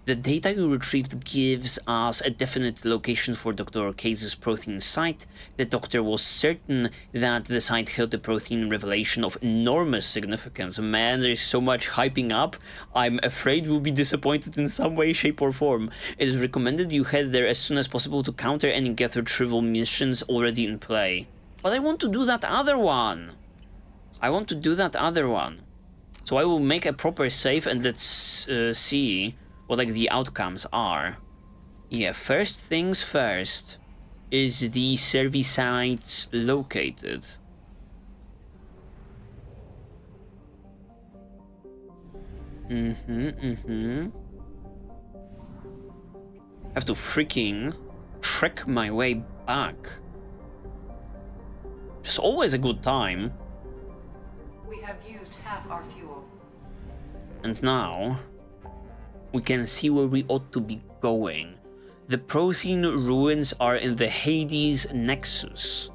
The data you retrieved gives us a definite location for Dr. Case's Prothean site. The Doctor was certain that the site held a Prothean revelation of enormous significance. Man, there's so much hyping up. I'm afraid we'll be disappointed in some way, shape or form. It is recommended you head there as soon as possible to counter any Geth retrieval missions already in play. But I want to do that other one. So I will make a proper save and let's see what like the outcomes are. Yeah, first things first. Is the service sites located? Have to freaking trek my way back. It's always a good time. We have used half our fuel. And now we can see where we ought to be going. The Prothean ruins are in the Hades Nexus.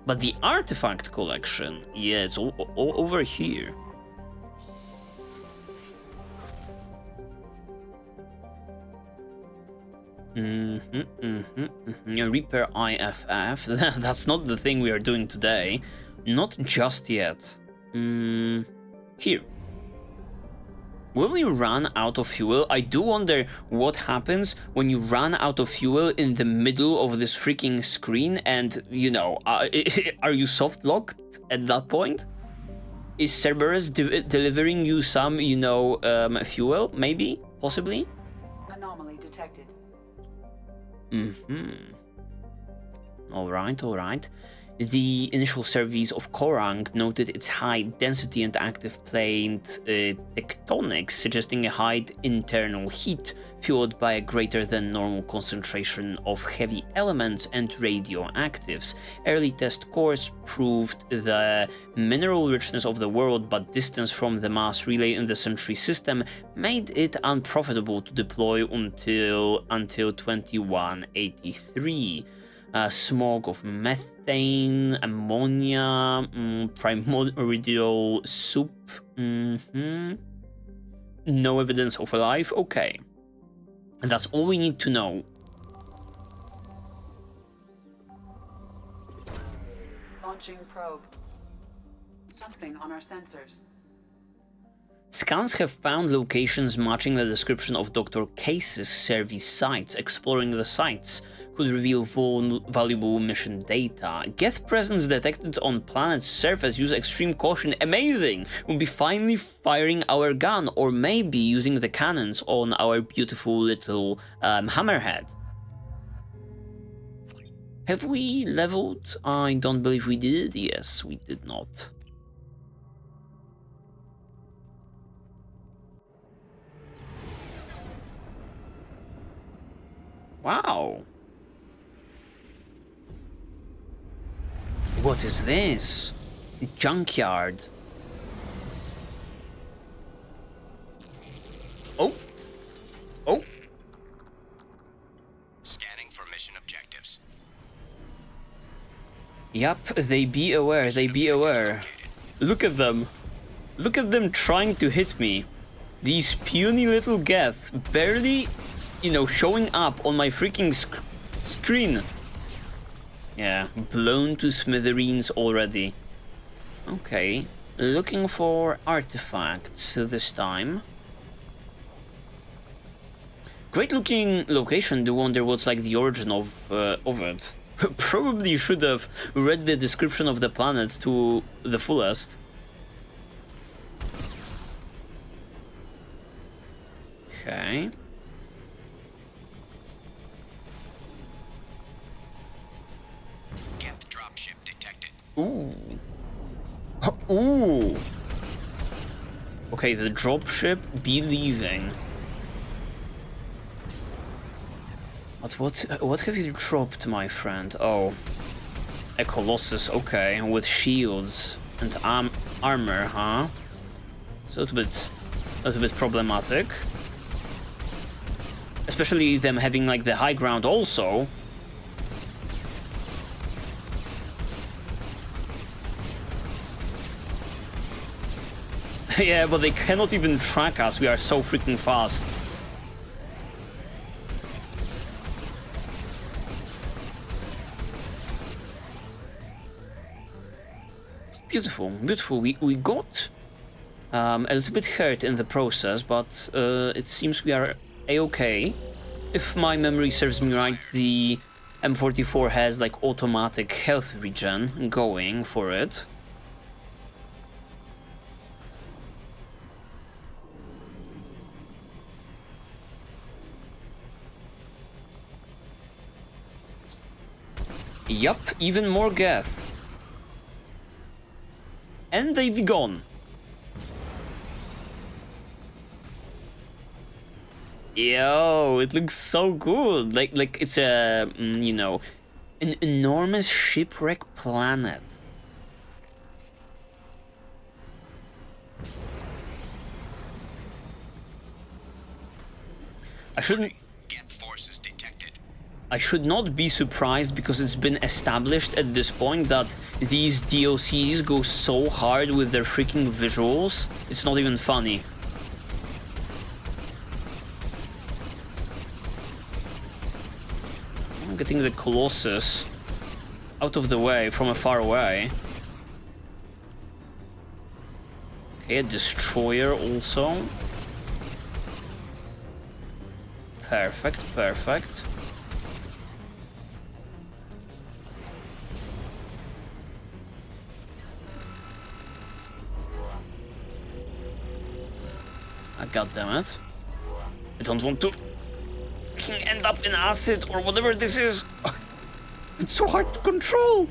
But the artifact collection, yeah, it's all over here. Reaper IFF, that's not the thing we are doing today. Not just yet. Here. Will we run out of fuel? I do wonder what happens when you run out of fuel in the middle of this freaking screen and, you know, are you soft locked at that point? Is Cerberus delivering you some, you know, fuel? Maybe? Possibly? Anomaly detected. Alright, alright. The initial surveys of Korang noted its high density and active plate tectonics, suggesting a high internal heat fueled by a greater than normal concentration of heavy elements and radioactives. Early test cores proved the mineral richness of the world, but distance from the mass relay in the Sentry system made it unprofitable to deploy until 2183. Smog of methane, ammonia, primordial soup. No evidence of life. Okay. And that's all we need to know. Launching probe. Something on our sensors. Scans have found locations matching the description of Dr. Case's service sites. Exploring the sites could reveal valuable mission data. Geth presence detected on planet's surface. Use extreme caution. Amazing! We'll be finally firing our gun, or maybe using the cannons on our beautiful little hammerhead. Have we leveled? I don't believe we did. Yes, we did not. Wow. What is this? Junkyard. Oh. Oh. Scanning for mission objectives. Yup, they be aware, they be aware. Look at them. Look at them trying to hit me. These puny little Geth barely, you know, showing up on my freaking screen. Yeah, blown to smithereens already. Okay, looking for artifacts this time. Great looking location. Do wonder what's like the origin of it. Probably should have read the description of the planet to the fullest. Okay. Geth dropship detected. Ooh. Ooh. Okay, the dropship be leaving. What have you dropped, my friend? Oh. A Colossus, okay, with shields and armor, huh? So that's a bit problematic. Especially them having like the high ground also. Yeah, but they cannot even track us. We are so freaking fast. Beautiful, beautiful. We got a little bit hurt in the process, but it seems we are a-okay. If my memory serves me right, the M44 has like automatic health regen going for it. Yup, even more Geth. And they've gone. Yo, it looks so good. Like it's a, you know, an enormous shipwreck planet. I shouldn't. Geth forces detected. I should not be surprised, because it's been established at this point that these DLCs go so hard with their freaking visuals. It's not even funny. I'm getting the Colossus out of the way from far away. Okay, a destroyer also. Perfect, perfect. goddammit. I don't want to end up in acid or whatever this is. It's so hard to control.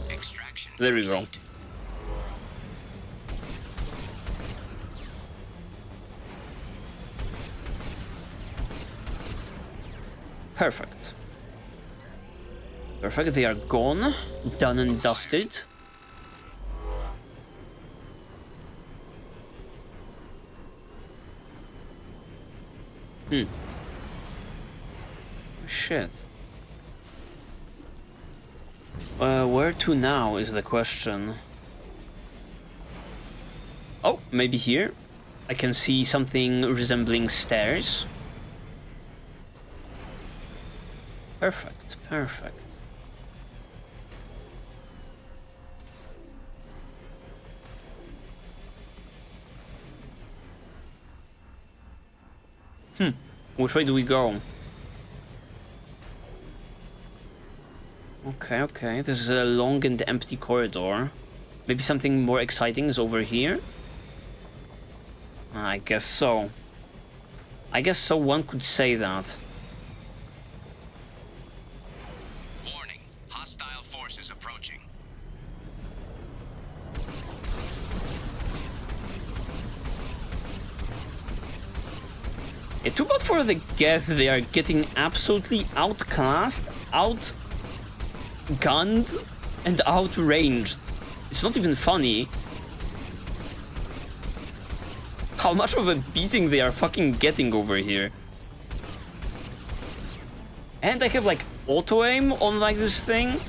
Extraction There we go. complete. Perfect. Perfect, they are gone. Done and dusted. Shit. Where to now is the question. Oh, maybe here? I can see something resembling stairs. Perfect, perfect. Which way do we go? Okay, okay. This is a long and empty corridor. Maybe something more exciting is over here? I guess so. I guess so, one could say that. Warning. Hostile forces approaching. Too bad for the Geth, they are getting absolutely outclassed, outgunned, and outranged. It's not even funny how much of a beating they are fucking getting over here. And I have like auto-aim on like this thing.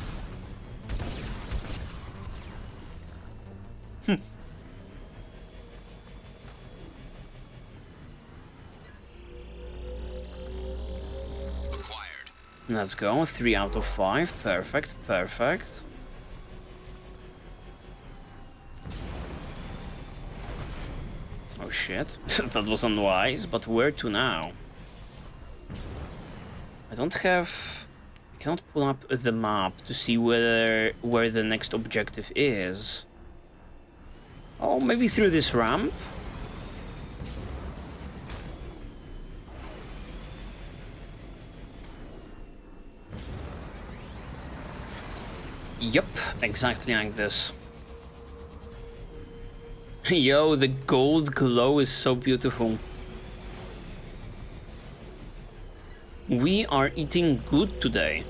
Acquired. Let's go, 3 out of 5, perfect, perfect. Oh shit, that was unwise, but where to now? I don't have... I cannot pull up the map to see where the next objective is. Oh, maybe through this ramp? Yup, exactly like this. Yo, the gold glow is so beautiful. We are eating good today.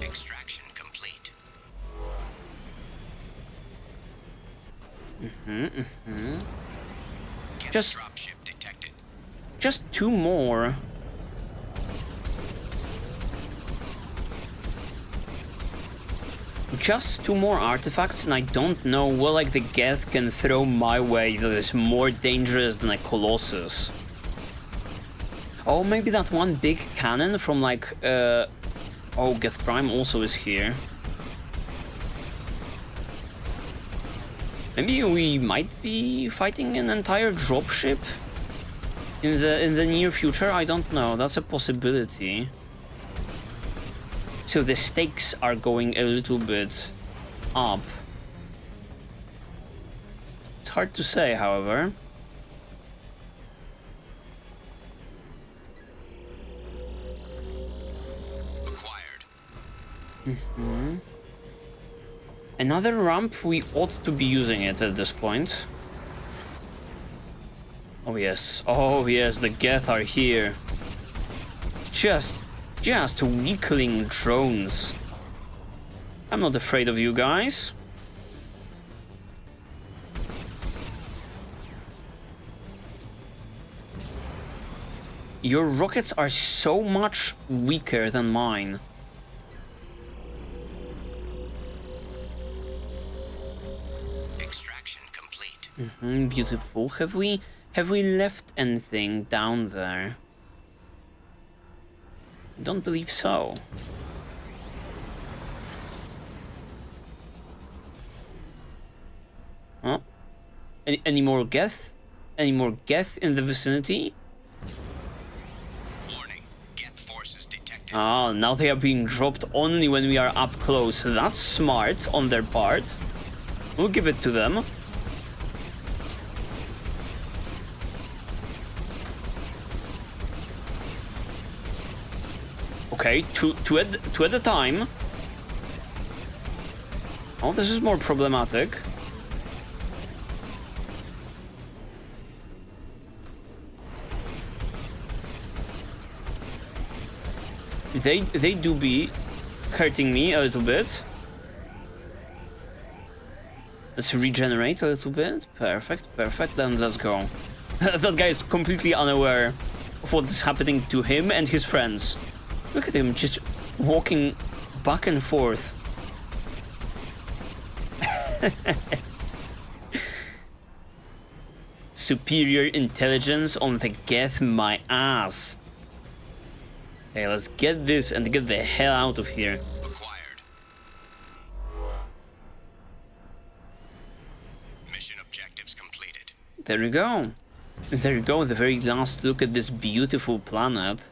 Extraction complete. Just Dropship detected. Just 2 more. Just 2 more artifacts, and I don't know what like the Geth can throw my way that is more dangerous than a Colossus. Oh, maybe that one big cannon from like oh, Geth Prime also is here. Maybe we might be fighting an entire dropship in the near future. I don't know. That's a possibility. So the stakes are going a little bit up. It's hard to say, however. Acquired. Another ramp, we ought to be using it at this point. Oh yes, the Geth are here. Just weakling drones. I'm not afraid of you guys. Your rockets are so much weaker than mine. Extraction complete. Beautiful. Have we left anything down there? I don't believe so. Huh? Any more Geth? Any more Geth in the vicinity? Warning. Geth forces detected. Ah, now they are being dropped only when we are up close. That's smart on their part. We'll give it to them. Okay, two at a time. Oh, this is more problematic. They do be hurting me a little bit. Let's regenerate a little bit. Perfect, perfect. Then let's go. That guy is completely unaware of what is happening to him and his friends. Look at him just walking back and forth. Superior intelligence on the Geth, my ass. Okay, let's get this and get the hell out of here. Acquired. Mission objectives completed. There we go. There you go, the very last look at this beautiful planet.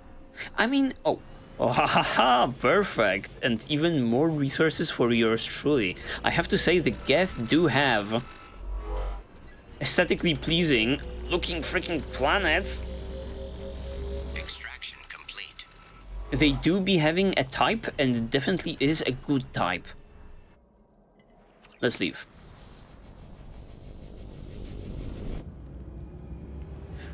I mean, oh, haha, perfect. And even more resources for yours truly. I have to say the Geth do have aesthetically pleasing looking freaking planets. Extraction complete. They do be having a type, and it definitely is a good type. Let's leave.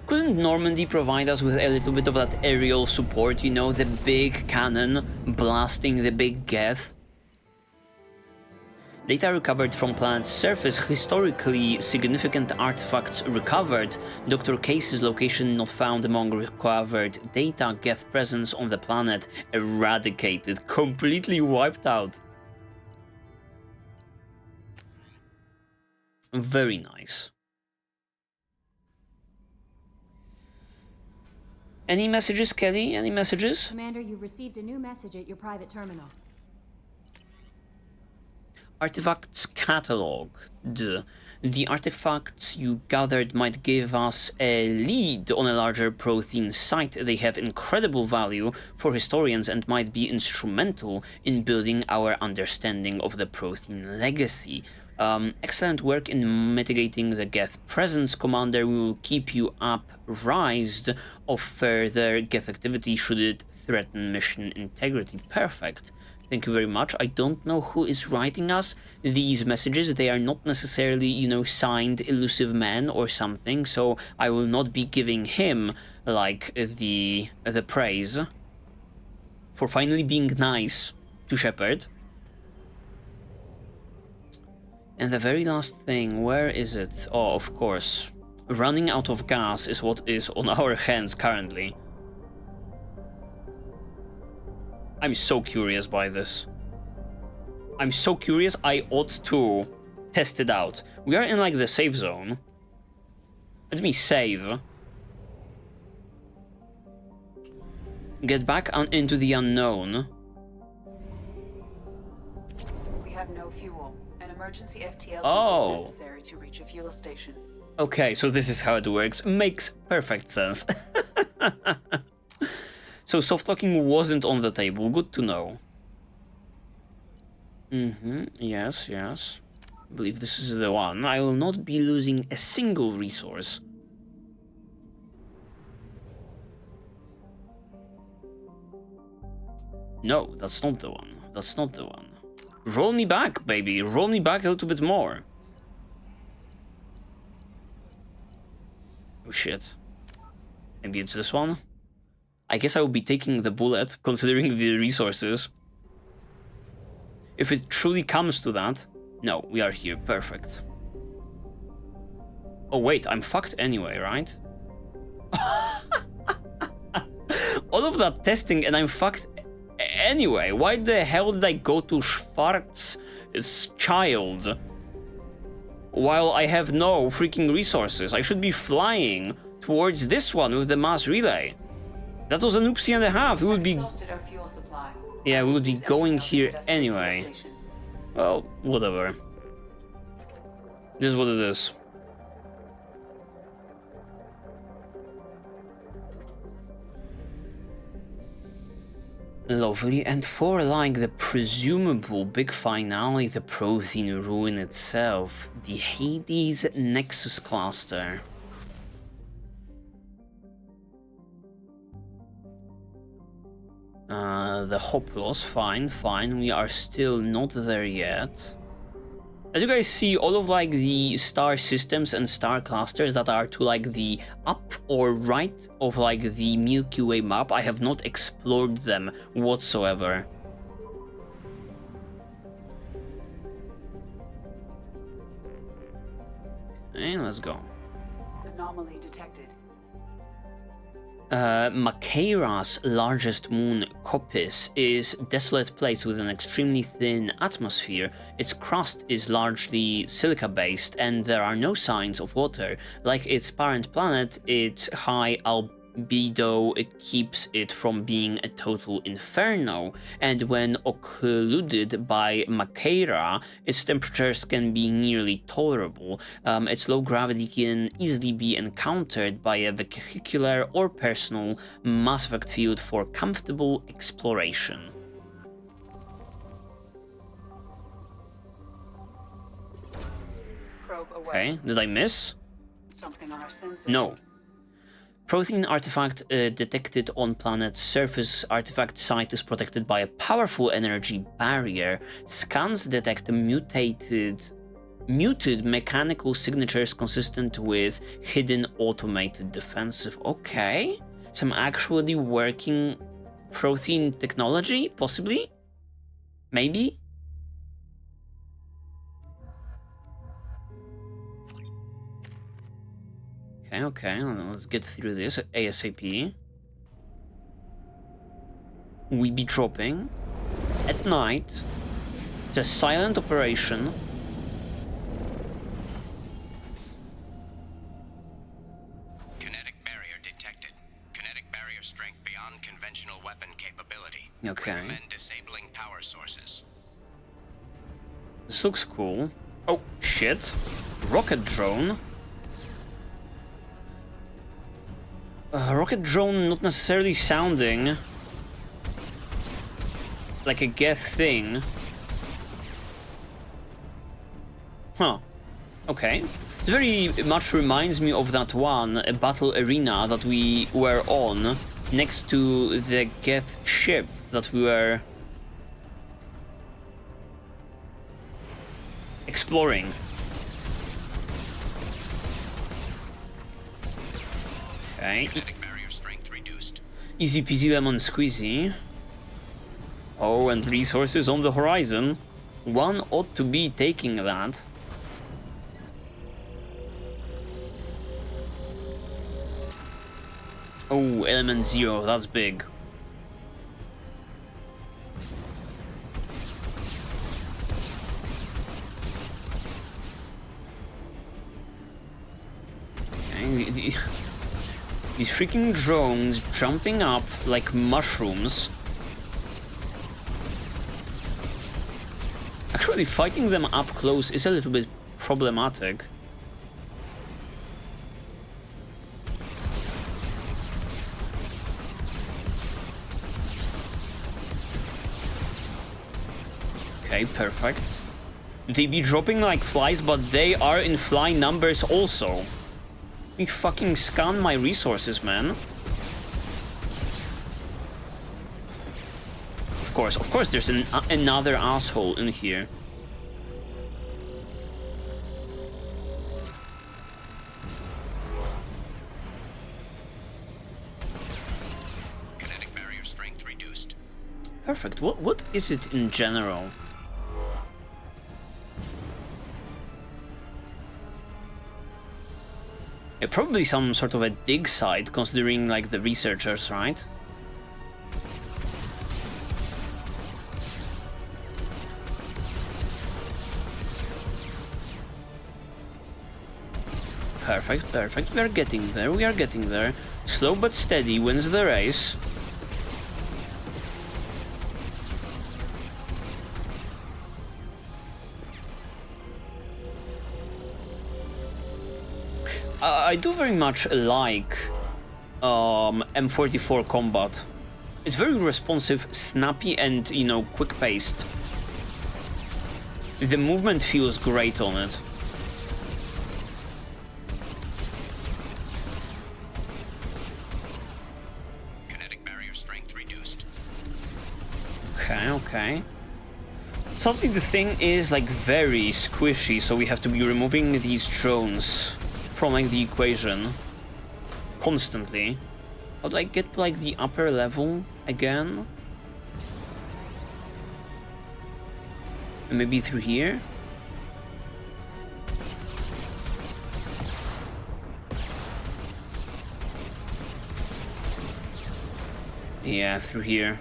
Couldn't Normandy provide us with a little bit of that aerial support, you know, the big cannon blasting the big Geth? Data recovered from planet's surface, historically significant artifacts recovered, Dr. Case's location not found among recovered data, Geth presence on the planet eradicated, completely wiped out. Very nice. Any messages, Kelly? Any messages? Commander, you've received a new message at your private terminal. Artifacts catalog. The artifacts you gathered might give us a lead on a larger Prothean site. They have incredible value for historians and might be instrumental in building our understanding of the Prothean legacy. Excellent work in mitigating the Geth presence, Commander. We will keep you apprised of further Geth activity should it threaten mission integrity. Perfect. Thank you very much. I don't know who is writing us these messages. They are not necessarily, you know, signed Elusive Man or something, so I will not be giving him, like, the praise for finally being nice to Shepard. And the very last thing, where is it? Oh, of course. Running out of gas is what is on our hands currently. I'm so curious by this. I'm so curious, I ought to test it out. We are in like the safe zone. Let me save. Get back into the unknown. We have no fuel. An emergency FTL is necessary to reach a fuel station. Okay, so this is how it works. Makes perfect sense. So soft locking wasn't on the table. Good to know. Yes, yes. I believe this is the one. I will not be losing a single resource. No, that's not the one. That's not the one. Roll me back, baby. Roll me back a little bit more. Oh shit. Maybe it's this one? I guess I will be taking the bullet, considering the resources. If it truly comes to that... No, we are here. Perfect. Oh wait, I'm fucked anyway, right? All of that testing and I'm fucked anyway. Why the hell did I go to Schwarz's child while I have no freaking resources? I should be flying towards this one with the mass relay. That was an oopsie and a half. We would be... Our fuel supply. Yeah, we would be going here anyway. Well, whatever. This is what it is. Lovely, and for like the presumable big finale, the Prothean ruin itself, the Hades Nexus cluster. The Hoplos, fine, we are still not there yet. As you guys see, all of like the star systems and star clusters that are to like the up or right of like the Milky Way map, I have not explored them whatsoever. Okay, let's go. Anomaly detected. Makeira's largest moon, Copis, is a desolate place with an extremely thin atmosphere. Its crust is largely silica-based, and there are no signs of water. Like its parent planet, its high albedo keeps it from being a total inferno, and when occluded by Makeira, its temperatures can be nearly tolerable. Its low gravity can easily be encountered by a vehicular or personal Mass Effect field for comfortable exploration. Probe away. Okay, did I miss? Something on our sensors. No. Prothean artifact detected on planet's surface. Artifact site is protected by a powerful energy barrier. Scans detect muted mechanical signatures consistent with hidden automated defensive. Okay, some actually working Prothean technology, possibly? Maybe? Okay, let's get through this ASAP. We be dropping at night. It's a silent operation. Kinetic barrier detected. Kinetic barrier strength beyond conventional weapon capability. Okay. Recommend disabling power sources. This looks cool. Oh, shit. Rocket drone. Rocket drone not necessarily sounding like a Geth thing. Huh. Okay. It very much reminds me of that one, a battle arena that we were on next to the Geth ship that we were exploring. Okay. Kinetic barrier strength reduced. Easy peasy lemon squeezy. Oh, and resources on the horizon. One ought to be taking that. Oh, element 0, that's big. Okay, these freaking drones jumping up like mushrooms. Actually, fighting them up close is a little bit problematic. Okay, perfect. They be dropping like flies, but they are in fly numbers also. Let me fucking scan my resources, man. Of course, there's another asshole in here. Kinetic barrier strength reduced. Perfect. What is it in general? Yeah, probably some sort of a dig site, considering like the researchers, right? Perfect, perfect. We are getting there, we are getting there. Slow but steady wins the race. I do very much like M44 combat. It's very responsive, snappy, and, you know, quick-paced. The movement feels great on it. Kinetic barrier strength reduced. Okay, okay. Suddenly the thing is, like, very squishy, so we have to be removing these drones from, like, the equation constantly. How do I get to, like, the upper level again? Maybe through here? Yeah, through here.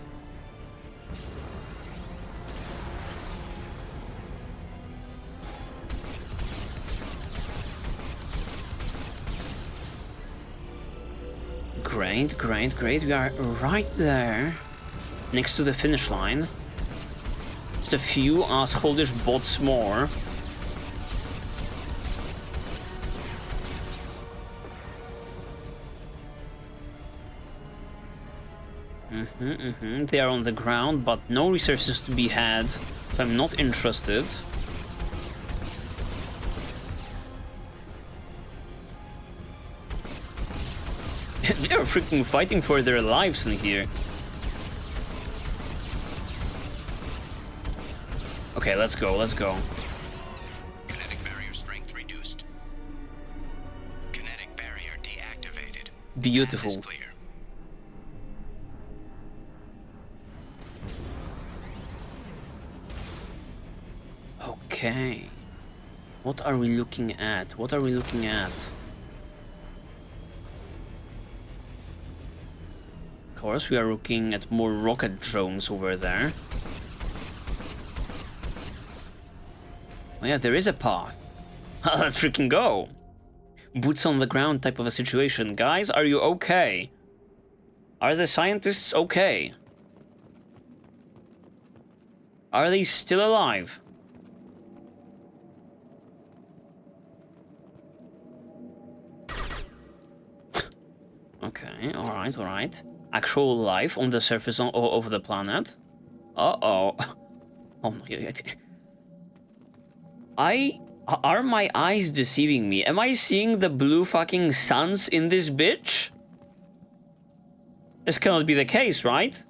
Great, great, great. We are right there, next to the finish line. Just a few assholdish bots more. They are on the ground, but no resources to be had, so I'm not interested. They are freaking fighting for their lives in here. Okay, let's go, let's go. Kinetic barrier strength reduced. Kinetic barrier deactivated. Beautiful. Path is clear. Okay. What are we looking at? What are we looking at? Of course, we are looking at more rocket drones over there. Oh yeah, there is a path. Let's freaking go. Boots on the ground type of a situation. Guys, are you okay? Are the scientists okay? Are they still alive? Okay, alright, alright. Actual life on the surface of the planet. Uh-oh. Oh my god. Are my eyes deceiving me? Am I seeing the blue fucking suns in this bitch? This cannot be the case, right?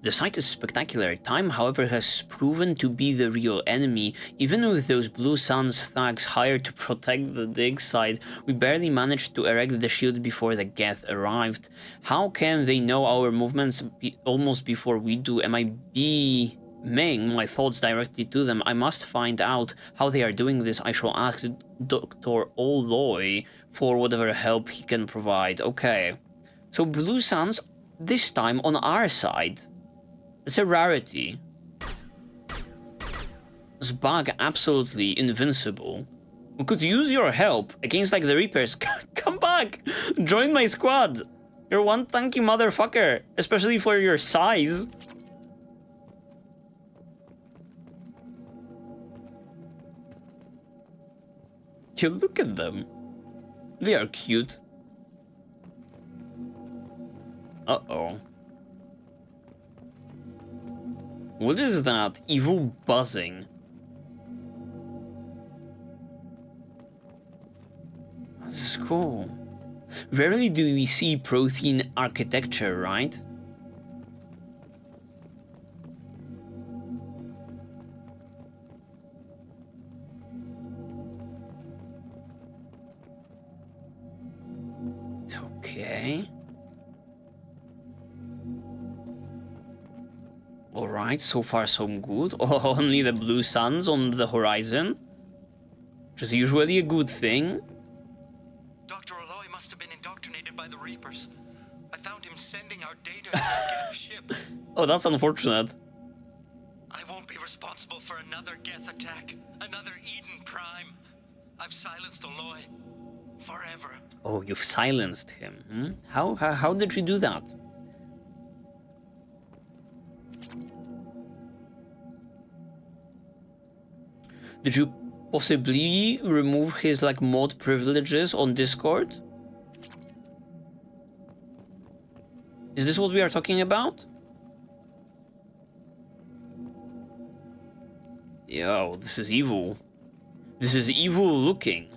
The site is spectacular. Time, however, has proven to be the real enemy. Even with those Blue Suns thugs hired to protect the dig site, we barely managed to erect the shield before the Geth arrived. How can they know our movements almost before we do? Am I beaming my thoughts directly to them? I must find out how they are doing this. I shall ask Dr. Oloy for whatever help he can provide. Okay. So Blue Suns, this time on our side. It's a rarity. This bug absolutely invincible. We could use your help against like the Reapers. Come back! Join my squad! You're one tanky motherfucker, especially for your size. You look at them. They are cute. Uh-oh. What is that evil buzzing? That's cool. Rarely do we see Prothean architecture, right? Okay. Alright, so far so good. Only the blue suns on the horizon, which is usually a good thing. Dr. Oloy must have been indoctrinated by the Reapers. I found him sending our data to the Geth ship. Oh, that's unfortunate. I won't be responsible for another Geth attack, another Eden Prime. I've silenced Oloy forever. Oh, you've silenced him. Hmm? How did you do that? Did you Possibly remove his like mod privileges on Discord? Is this what we are talking about? Yo, this is evil. This is evil looking.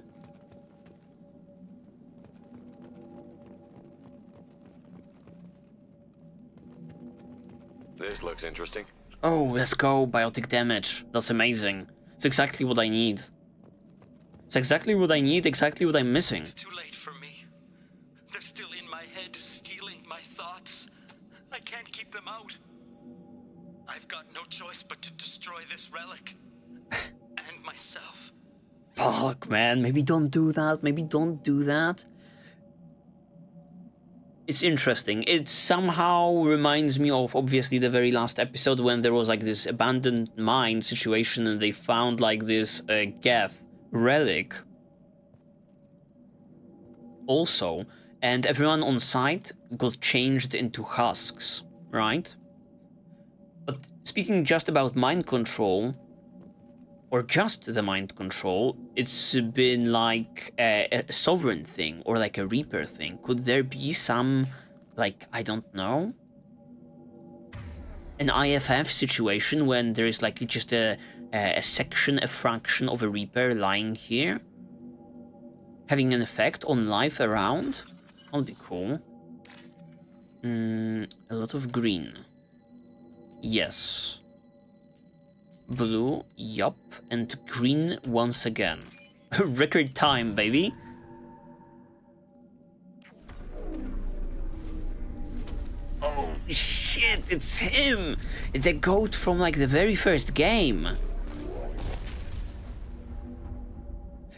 This looks interesting. Oh, let's go. Biotic damage. That's amazing. It's exactly what I need. It's exactly what I need, exactly what I'm missing. It's too late for me. They're still in my head, stealing my thoughts. I can't keep them out. I've got no choice but to destroy this relic. And myself. Fuck, man. Maybe don't do that. Maybe don't do that. It's interesting. It somehow reminds me of, obviously, the very last episode when there was, like, this abandoned mine situation and they found, like, this Geth relic. Also, and everyone on site got changed into husks, right? But speaking just about mind control, or just the mind control, it's been like a sovereign thing, or like a reaper thing. Could there be some, like, I don't know, an IFF situation when there is like just a section, a fraction of a reaper lying here, having an effect on life around? That'll be cool. A lot of green. Yes. Blue, yup, and green once again. Record time, baby. Oh shit, it's him! The goat from like the very first game.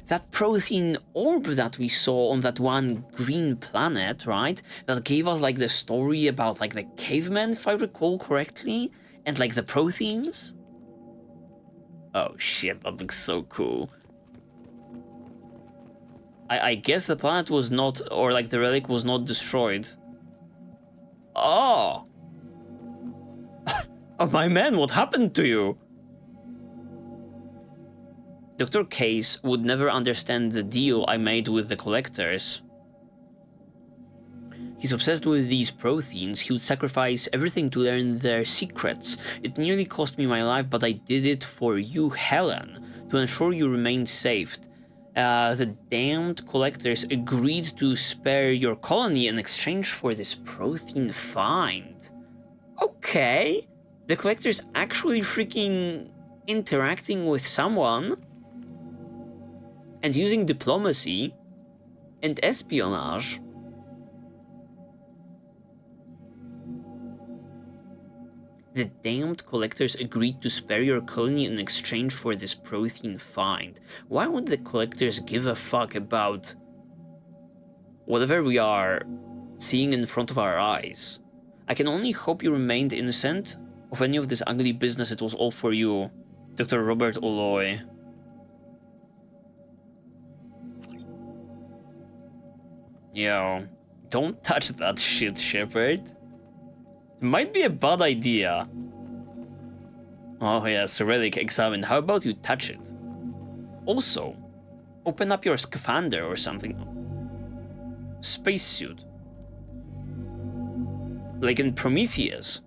That Prothean orb that we saw on that one green planet, right? That gave us like the story about like the cavemen, if I recall correctly, and like the Protheans. Oh shit, that looks so cool. I guess the planet was not, or like the relic was not destroyed. Oh! Oh my man, what happened to you? Dr. Case would never understand the deal I made with the collectors. He's obsessed with these Protheans. He would sacrifice everything to learn their secrets. It nearly cost me my life, but I did it for you, Helen, to ensure you remained safe. The damned collectors agreed to spare your colony in exchange for this Prothean find. Okay. The collectors actually freaking interacting with someone and using diplomacy and espionage. The damned collectors agreed to spare your colony in exchange for this Prothean find. Why would the collectors give a fuck about whatever we are seeing in front of our eyes? I can only hope you remained innocent of any of this ugly business. It was all for you, Dr. Robert Oloy. Yo, don't touch that shit, Shepard. It might be a bad idea. Oh yes, Relic examined. How about you touch it? Also, open up your scaphander or something. Spacesuit. Like in Prometheus.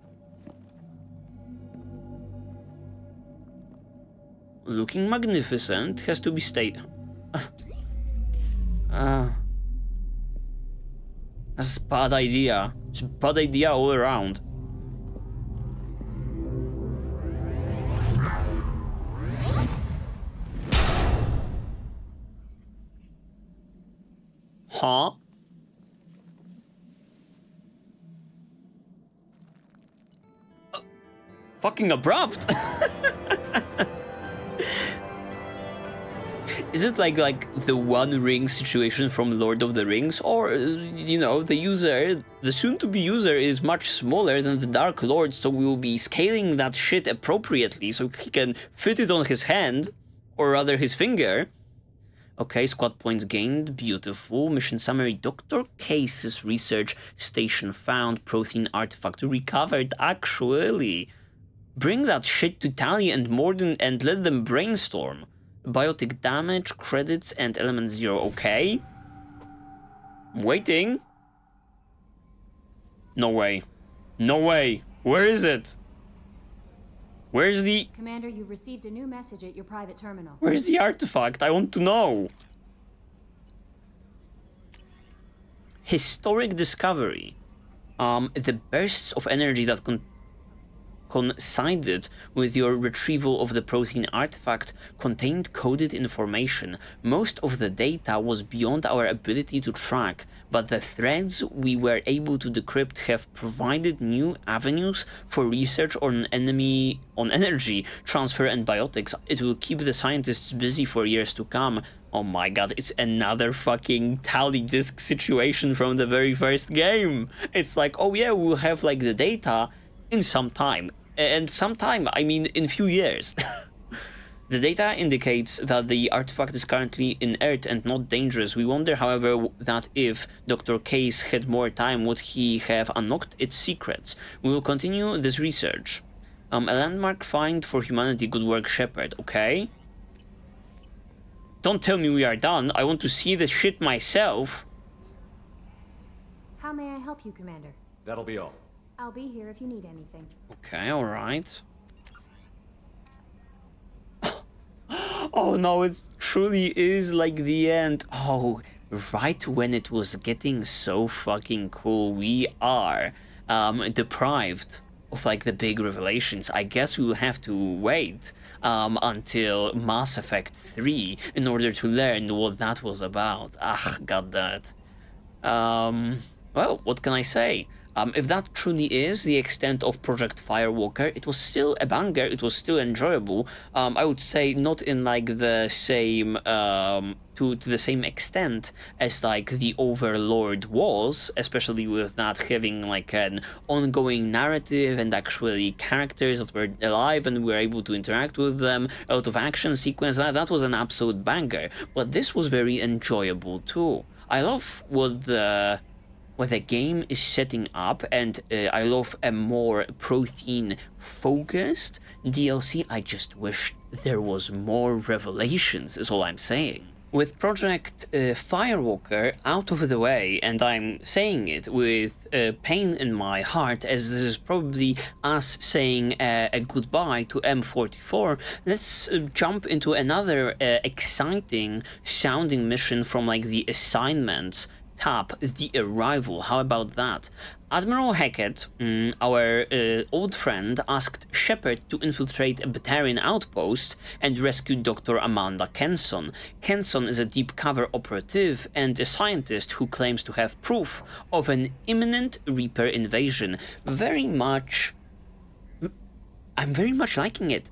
Looking magnificent, has to be stated. That's a bad idea. It's a bad idea all around. Huh? Fucking abrupt. Is it like the One Ring situation from Lord of the Rings? Or, you know, the user, the soon-to-be user is much smaller than the Dark Lord, so we will be scaling that shit appropriately so he can fit it on his hand, or rather his finger. Okay, squad points gained, beautiful. Mission summary, Dr. Case's research station found Prothean artifact recovered, actually. Bring that shit to Tally and Morden and let them brainstorm. Biotic damage, credits, and element 0. Okay. Waiting. No way. No way. Where is it? Where's the... Commander, you've received a new message at your private terminal. Where's the artifact? I want to know. Historic discovery. The bursts of energy that coincided with your retrieval of the Prothean artifact contained coded information. Most of the data was beyond our ability to track, but the threads we were able to decrypt have provided new avenues for research on energy transfer and biotics. It will keep the scientists busy for years to come. Oh my god, it's another fucking tally disk situation from the very first game. It's like, oh yeah, we'll have like the data in some time. And sometime, I mean, in few years. The data indicates that the artifact is currently inert and not dangerous. We wonder, however, that if Dr. Case had more time, would he have unlocked its secrets? We will continue this research. A landmark find for humanity. Good work, Shepard. Okay. Don't tell me we are done. I want to see the shit myself. How may I help you, Commander? That'll be all. I'll be here if you need anything. Okay, alright. Oh no, it truly is like the end. Oh, right when it was getting so fucking cool, we are deprived of like the big revelations. I guess we will have to wait until Mass Effect 3 in order to learn what that was about. Ah, got that. Well, what can I say? If that truly is the extent of Project Firewalker, it was still a banger, it was still enjoyable. I would say not in like the same, to the same extent as like the Overlord was, especially with that having like an ongoing narrative and actually characters that were alive and we were able to interact with them, a lot of action sequence, that was an absolute banger. But this was very enjoyable too. I love what the game is setting up, and I love a more Prothean focused DLC. I just wish there was more revelations, is all I'm saying. With Project Firewalker out of the way, and I'm saying it with pain in my heart, as this is probably us saying a goodbye to M44, let's jump into another exciting sounding mission from like the assignments tab, the Arrival. How about that? Admiral Hackett, our old friend, asked Shepard to infiltrate a Batarian outpost and rescue Dr. Amanda Kenson. Kenson is a deep cover operative and a scientist who claims to have proof of an imminent Reaper invasion. I'm very much liking it.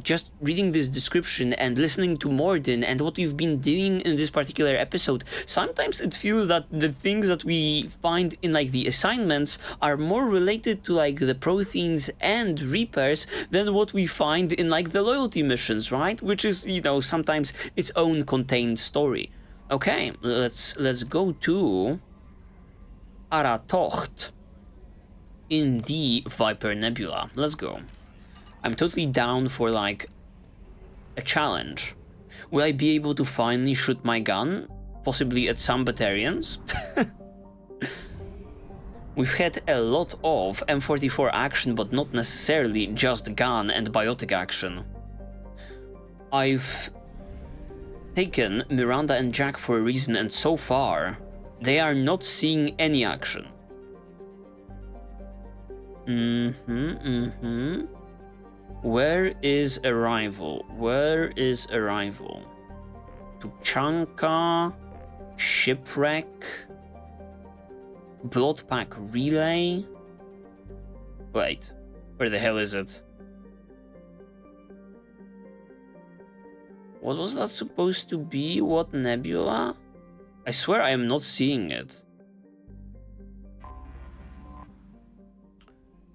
Just reading this description and listening to Morden and what we've been doing in this particular episode, sometimes it feels that the things that we find in like the assignments are more related to like the Protheans and Reapers than what we find in like the loyalty missions, right? Which is, you know, sometimes its own contained story. Okay, let's go to Aratocht in the Viper Nebula. Let's go. I'm totally down for like a challenge. Will I be able to finally shoot my gun? Possibly at some Batarians? We've had a lot of M44 action, but not necessarily just gun and biotic action. I've taken Miranda and Jack for a reason, and so far they are not seeing any action. Where is Arrival? Where is Arrival? Tuchanka, Shipwreck, Bloodpack Relay. Wait, where the hell is it? What was that supposed to be? What nebula? I swear I am not seeing it.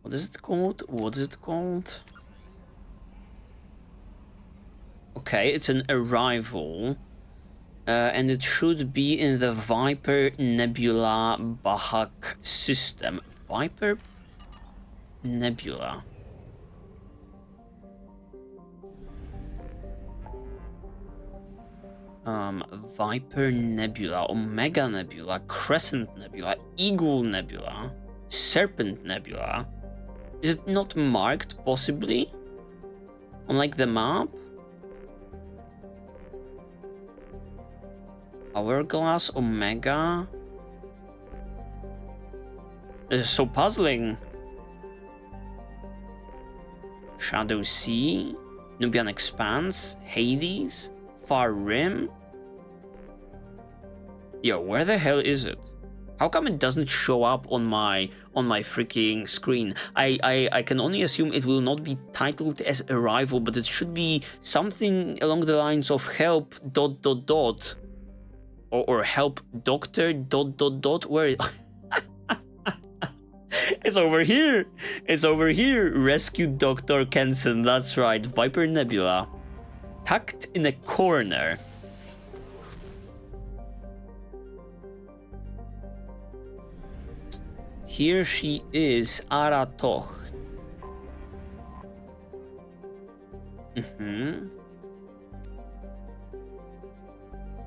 What is it called? What is it called? Okay, it's an Arrival, and it should be in the Viper Nebula Bahak system. Viper Nebula. Viper Nebula, Omega Nebula, Crescent Nebula, Eagle Nebula, Serpent Nebula. Is it not marked, possibly? On, like, the map? Hourglass, Omega... This is so puzzling. Shadow Sea, Nubian Expanse, Hades, Far Rim. Yo, where the hell is it? How come it doesn't show up on my freaking screen? I can only assume it will not be titled as Arrival, but it should be something along the lines of help ... or help doctor ... Where? It's over here! It's over here! Rescue Dr. Kenson, that's right. Viper Nebula. Tucked in a corner. Here she is, Aratoch.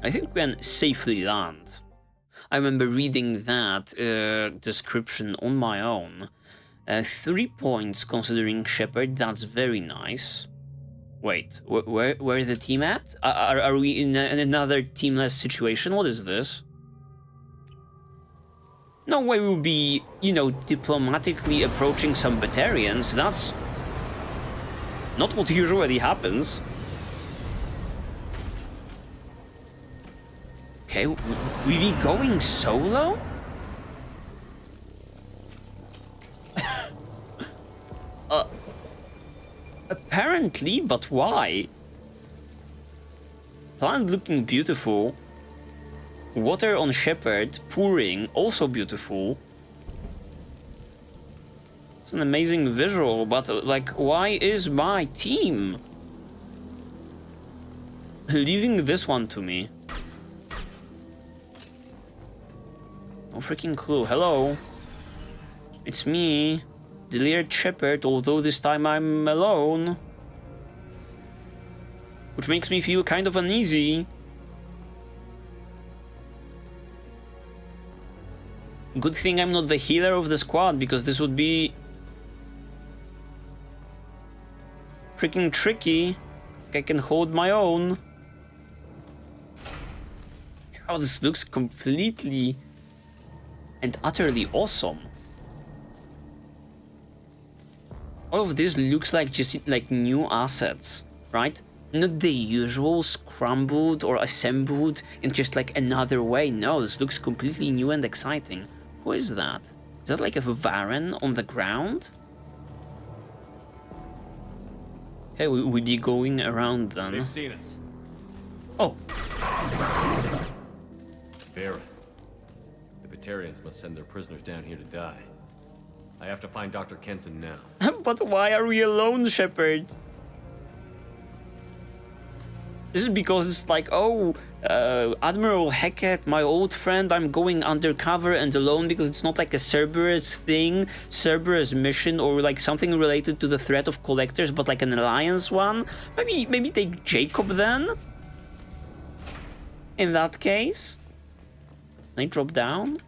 I think we can safely land. I remember reading that description on my own. 3 points considering Shepard, that's very nice. Wait, where the team at? Are we in another teamless situation? What is this? No way we'll be, you know, diplomatically approaching some Batarians. That's not what usually happens. Okay, we be going solo? Apparently, but why? Planet looking beautiful. Water on Shepard, pouring, also beautiful. It's an amazing visual, but like, why is my team leaving this one to me? No freaking clue. Hello. It's me, DyliardGaming Shepard, although this time I'm alone. Which makes me feel kind of uneasy. Good thing I'm not the healer of the squad, because this would be freaking tricky. I can hold my own. Oh, this looks completely and utterly awesome. All of this looks like just like new assets, right? Not the usual scrambled or assembled in just like another way. No, this looks completely new and exciting. Who is that? Is that like a Varen on the ground? Hey, we'll be going around then. They've seen us. Oh. Vera. The Batarians must send their prisoners down here to die. I have to find Dr. Kenson now. But why are we alone, Shepard? Is it because it's like, oh, Admiral Hackett, my old friend, I'm going undercover and alone because it's not like a Cerberus thing, Cerberus mission, or like something related to the threat of collectors, but like an alliance one? Maybe take Jacob then? In that case? Can I drop down?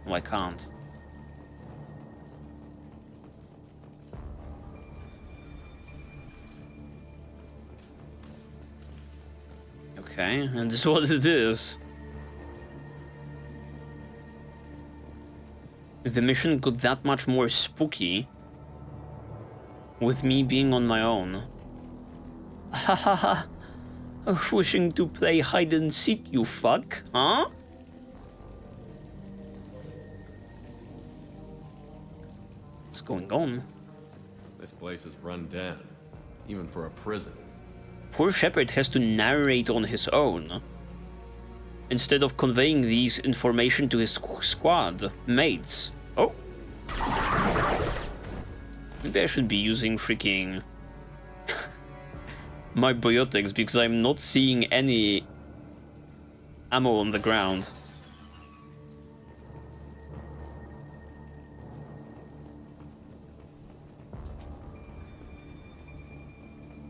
Oh, I can't. Okay, and this is what it is. The mission got that much more spooky with me being on my own. Hahaha. Wishing to play hide and seek, you fuck, huh? What's going on? This place is run down, even for a prison. Poor Shepard has to narrate on his own, instead of conveying these information to his squad mates. Oh! Maybe I should be using freaking my biotics, because I'm not seeing any ammo on the ground.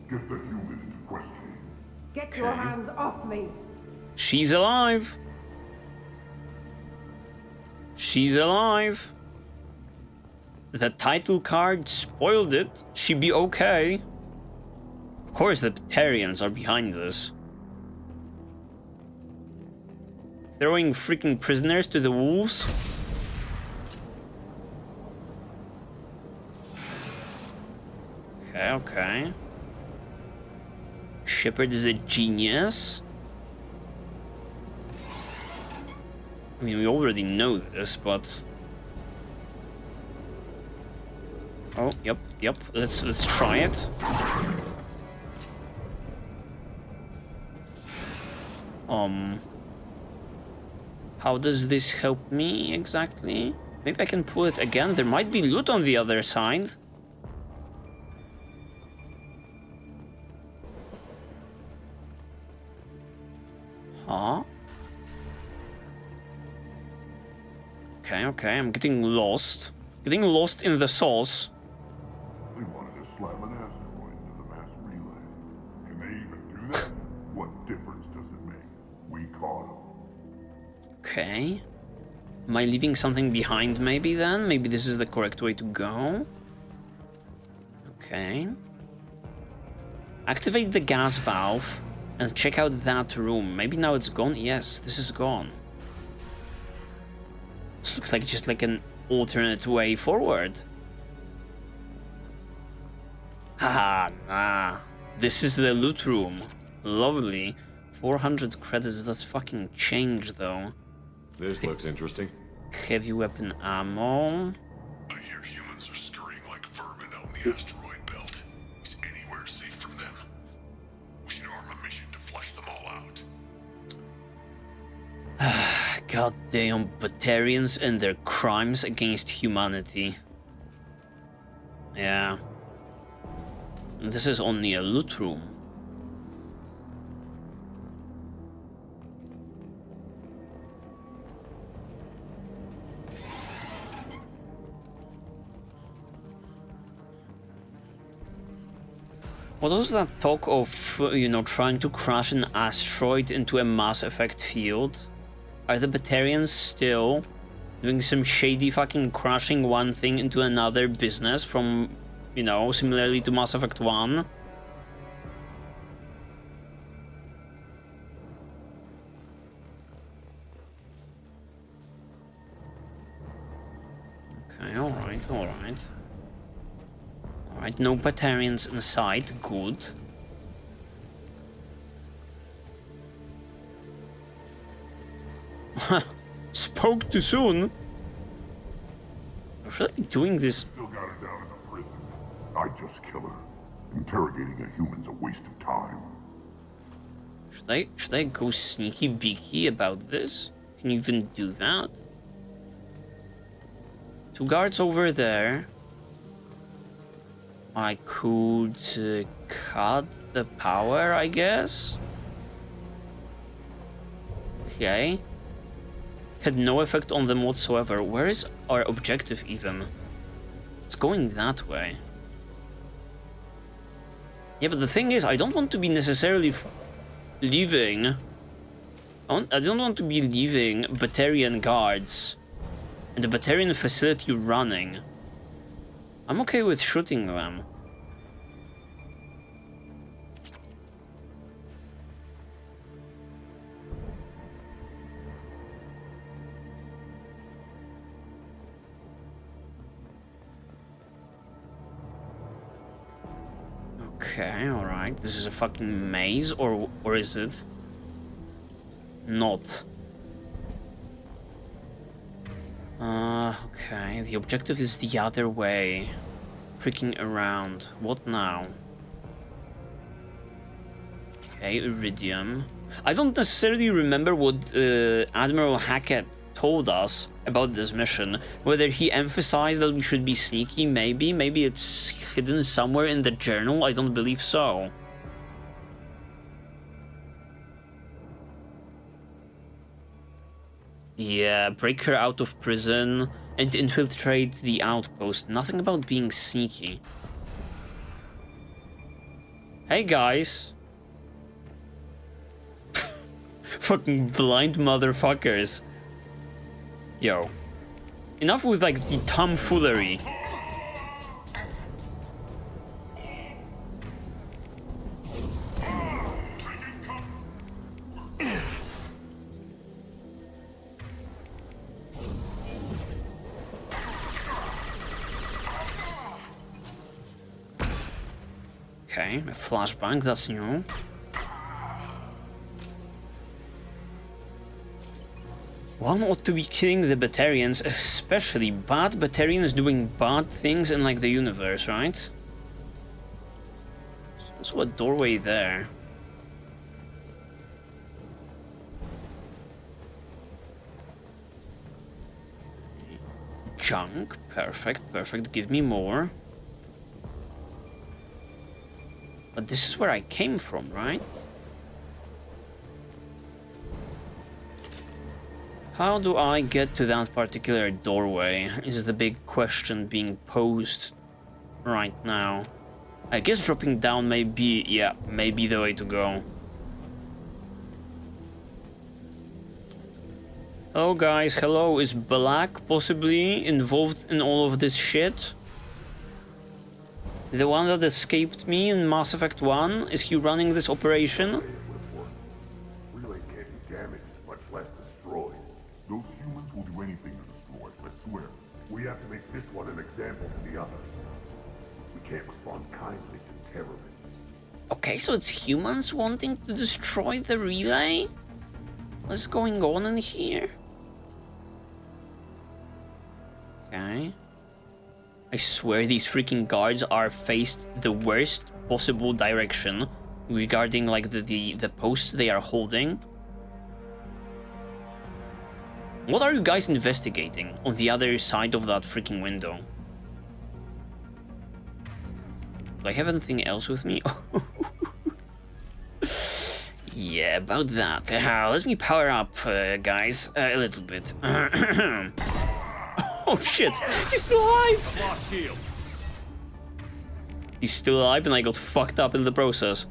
Get the human into questioning. Get your hands off me! She's alive. She's alive. The title card spoiled it. She'd be okay. Of course the Batarians are behind this. Throwing freaking prisoners to the wolves. Okay, okay. Shepard is a genius. I mean, we already know this, but... Oh, yep. Let's try it. How does this help me exactly? Maybe I can pull it again. There might be loot on the other side. Huh? Okay, I'm getting lost. Getting lost in the sauce. They wanted to slam an asteroid into the mass relay. Can they even do that? What difference does it make? We caught them. Okay. Am I leaving something behind maybe then? Maybe this is the correct way to go. Okay. Activate the gas valve and check out that room. Maybe now it's gone? Yes, this is gone. This looks like just like an alternate way forward. Haha, nah. This is the loot room. Lovely. 400 credits, that's fucking change though. This looks interesting. Heavy weapon ammo. I hear humans are scurrying like vermin out in the asteroid belt. Is anywhere safe from them? We should arm a mission to flush them all out. Goddamn Batarians and their crimes against humanity. Yeah. This is only a loot room. What was that talk of, trying to crash an asteroid into a Mass Effect field? Are the Batarians still doing some shady fucking crashing one thing into another business from, similarly to Mass Effect 1? Okay, alright. Alright, no Batarians in sight, good. Spoke too soon. Should I be doing this? Still got her down in the prison. I'd just kill her. Interrogating a human's a waste of time. Should I go sneaky beaky about this? Can you even do that? 2 guards over there. I could cut the power, I guess. Okay. Had no effect on them whatsoever. Where is our objective even? It's going that way. Yeah, but the thing is, I don't want to be necessarily leaving. I don't want to be leaving Batarian guards and the Batarian facility running. I'm okay with shooting them. Okay, alright. This is a fucking maze, or is it? Not. Okay. The objective is the other way. Freaking around. What now? Okay, Iridium. I don't necessarily remember what Admiral Hackett told us about this mission. Whether he emphasized that we should be sneaky, maybe. Maybe it's hidden somewhere in the journal. I don't believe so. Yeah, break her out of prison and infiltrate the outpost. Nothing about being sneaky. Hey guys. Fucking blind motherfuckers. Yo. Enough with like the tomfoolery. Okay, a flashbang, that's new. One ought to be killing the Batarians, especially bad Batarians doing bad things in like the universe, right? There's also a doorway there. Junk, perfect, perfect, give me more. But this is where I came from, right? How do I get to that particular doorway is the big question being posed right now. I guess dropping down may be, yeah, maybe the way to go. Hello guys, hello, is Black possibly involved in all of this shit? The one that escaped me in Mass Effect 1, is he running this operation? Relay can't be damaged, much less destroyed. Those humans will do anything to destroy it, I swear. We have to make this one an example to the others. We can't respond kindly to terrorists. Okay, so it's humans wanting to destroy the relay? What's going on in here? Okay. I swear these freaking guards are faced the worst possible direction regarding like the post they are holding. What are you guys investigating on the other side of that freaking window? Do I have anything else with me? Yeah, about that. Let me power up, guys, a little bit. Oh shit, he's still alive! Lost shield. He's still alive and I got fucked up in the process.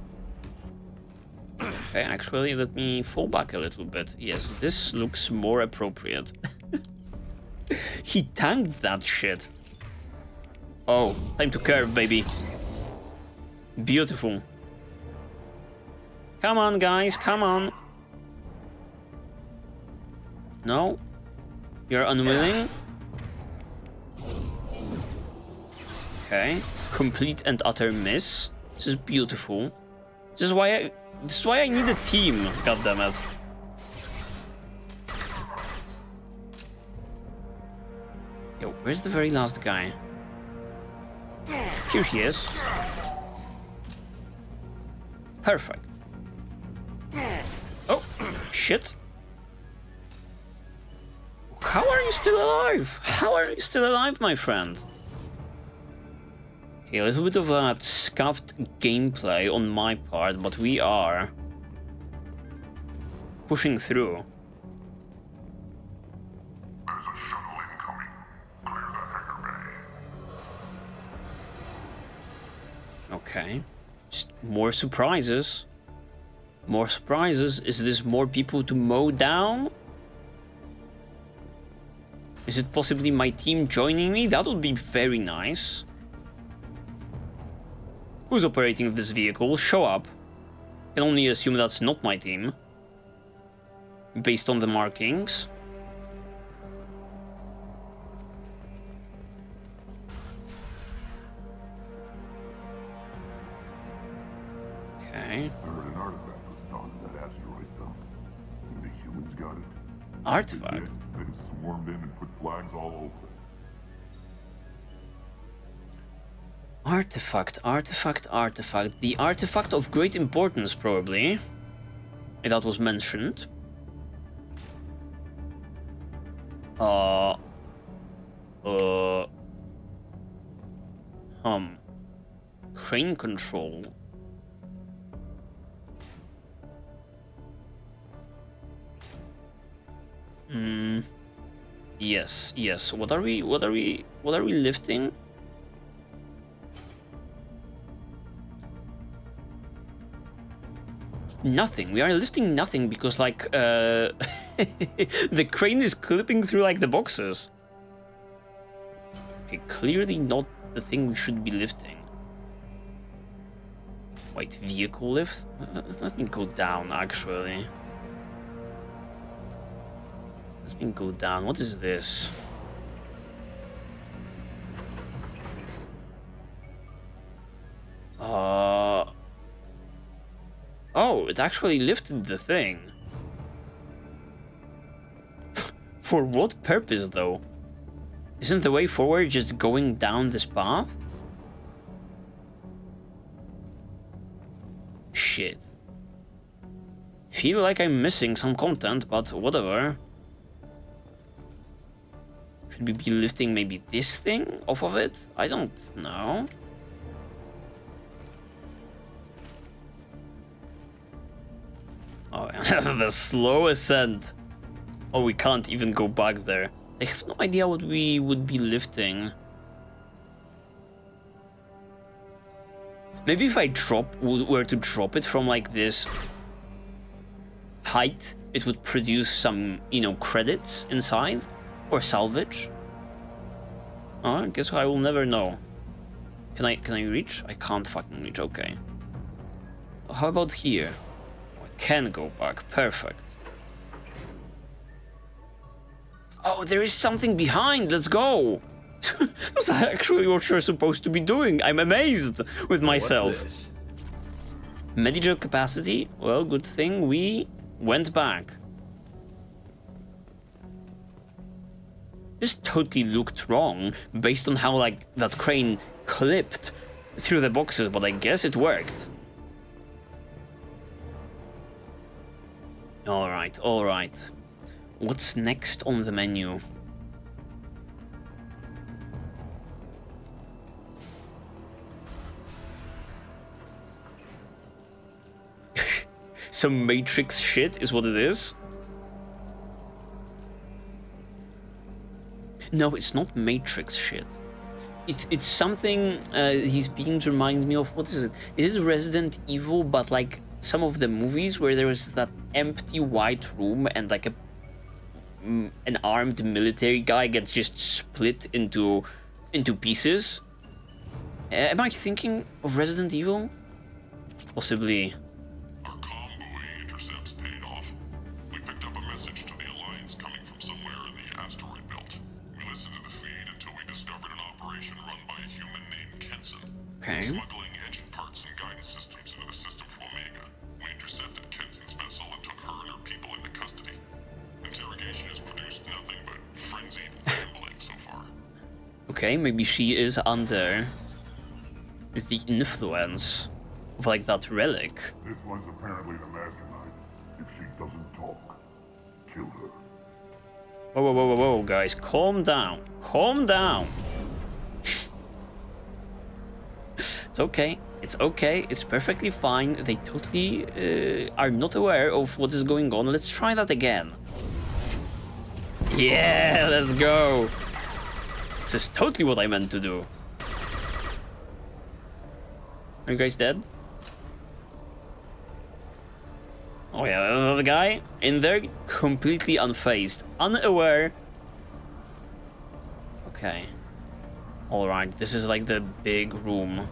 Okay, actually, let me fall back a little bit. Yes, this looks more appropriate. He tanked that shit. Oh, time to curve, baby. Beautiful. Come on, guys, come on. No? You're unwilling? Okay. Complete and utter miss. This is beautiful. This is why I need a team, goddammit. Yo, where's the very last guy? Here he is. Perfect. Oh, shit. How are you still alive? How are you still alive, my friend? Okay, a little bit of that scuffed gameplay on my part, but we are pushing through. There's a shuttle incoming. Clear the hangar bay. Okay. Just more surprises. More surprises. Is this more people to mow down? Is it possibly my team joining me? That would be very nice. Who's operating this vehicle? Show up. I can only assume that's not my team. Based on the markings. Okay. I heard an artifact was found in that asteroid belt. And the humans got it. Artifact? Yes, then swarmed in and put flags all over it. Artifact, artifact, artifact. The artifact of great importance, probably. That was mentioned. Crane control. Yes, yes. What are we lifting? nothing. We are lifting nothing because, like, the crane is clipping through, like, the boxes. Okay, clearly not the thing we should be lifting. Wait, vehicle lift? Let me go down, actually. Let me go down. What is this? Oh, it actually lifted the thing. For what purpose, though? Isn't the way forward just going down this path? Shit. Feel like I'm missing some content, but whatever. Should we be lifting maybe this thing off of it? I don't know. Oh, the slow ascent. Oh, we can't even go back there. I have no idea what we would be lifting. Maybe if I were to drop it from like this height, it would produce some, you know, credits inside or salvage. Oh, I guess I will never know. Can I reach? I can't fucking reach. Okay. How about here? I can go back. Perfect. Oh, there is something behind. Let's go. That's actually what you're supposed to be doing. I'm amazed with myself. What's this? Medical capacity? Well, good thing we went back. This totally looked wrong based on how, like, that crane clipped through the boxes, but I guess it worked. Alright, alright. What's next on the menu? Some Matrix shit is what it is? No, it's not Matrix shit. It's something these beams remind me of. What is it? Is it Resident Evil, but like some of the movies where there was that empty white room and like an armed military guy gets just split into pieces? Am I thinking of Resident Evil? Possibly. Our comm buoy intercepts paid off. We picked up a message to the Alliance coming from somewhere in the asteroid belt. We listened to the feed until we discovered an operation run by a human named Kenson. Okay. Smuggling engine parts and guidance systems into the system from Omega. We intercepted Kenson's vessel and took her and her people into custody. Interrogation has produced nothing but frenzied gambling so far. Okay, maybe she is under the influence of like that relic. This one's apparently the mastermind. If she doesn't talk, kill her. Whoa, whoa, whoa, whoa, whoa, guys, calm down. Calm down. It's okay. It's okay. It's perfectly fine. They totally are not aware of what is going on. Let's try that again. Yeah, let's go. This is totally what I meant to do. Are you guys dead? Oh yeah, the guy in there, completely unfazed, unaware. Okay. Alright, this is like the big room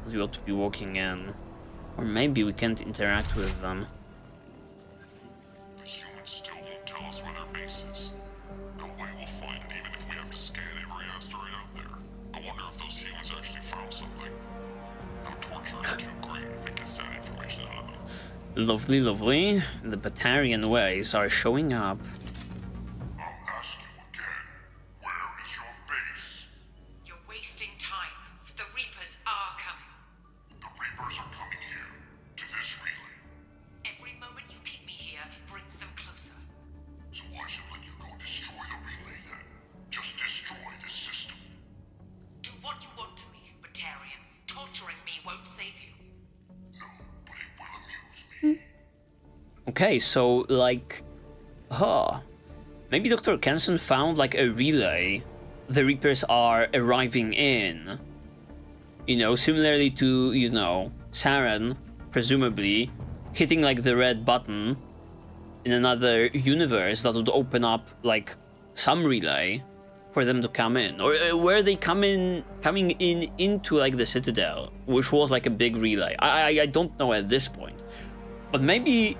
we ought to be walking in. Or maybe we can't interact with them. The humans still won't tell us where their base is. No way we'll find it even if we have to scan every asteroid out there. I wonder if those humans actually found something. No torture is too great if it gets that information out of them. Lovely, lovely. The Batarian ways are showing up. I'll ask you again. Where is your base? You're wasting time. The Reapers are coming. The Reapers are coming here, to this relay. Every moment you keep me here brings them closer. So why should I let you go destroy the relay then? Just destroy this system. Do what you want to me, Batarian. Torturing me won't save you. No, but it will amuse me. Okay, so like, maybe Dr. Kenson found like a relay the Reapers are arriving in. You know, similarly to, you know, Saren, presumably, hitting like the red button in another universe that would open up like some relay for them to come in, or where they coming in into like the Citadel, which was like a big relay. I don't know at this point, but maybe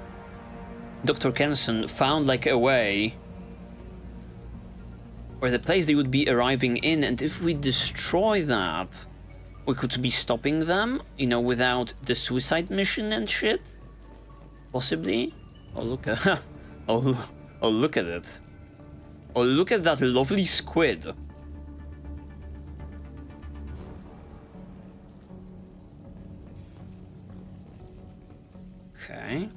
Dr. Kenson found like a way, or the place they would be arriving in, and if we destroy that, we could be stopping them, you know, without the suicide mission and shit. Possibly. Oh look at oh look at it. Oh, look at that lovely squid. Okay.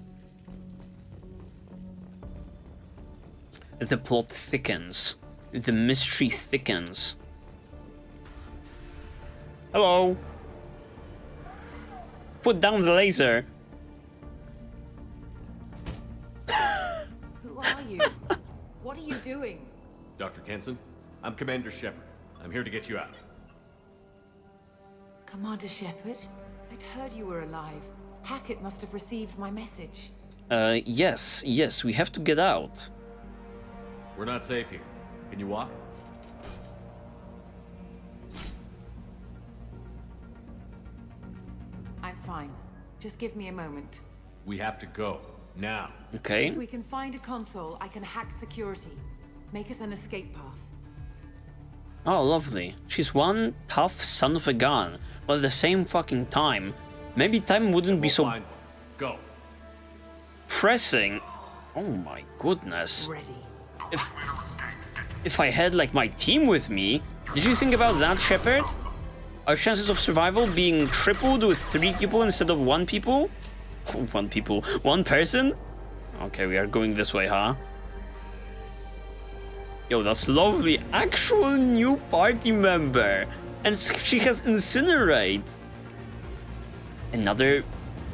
The plot thickens. The mystery thickens. Hello. Put down the laser. Who are you? What are you doing? Dr. Kenson, I'm Commander Shepard. I'm here to get you out. Commander Shepard? I'd heard you were alive. Hackett must have received my message. Yes, we have to get out. We're not safe here. Can you walk? I'm fine. Just give me a moment. We have to go. Now. Okay. If we can find a console, I can hack security. Make us an escape path. Oh, lovely. She's one tough son of a gun, but at the same fucking time, maybe time wouldn't be so Fine. Go. pressing. Oh my goodness. Ready. If I had like my team with me, did you think about that, Shepard? Our chances of survival being tripled with 3 people instead of 1 people? 1 person? Okay, we are going this way, huh? Yo, that's lovely. Actual new party member. And she has Incinerate. Another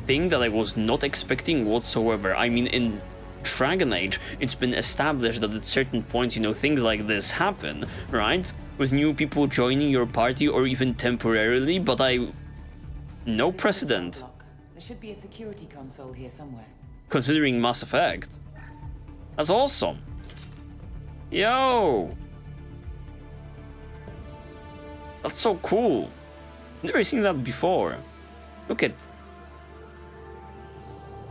thing that I was not expecting whatsoever. I mean, in Dragon Age, it's been established that at certain points, you know, things like this happen, right? With new people joining your party or even temporarily, but no precedent. There should be a security console here somewhere. Considering Mass Effect. That's awesome. Yo! That's so cool. Never seen that before. Look at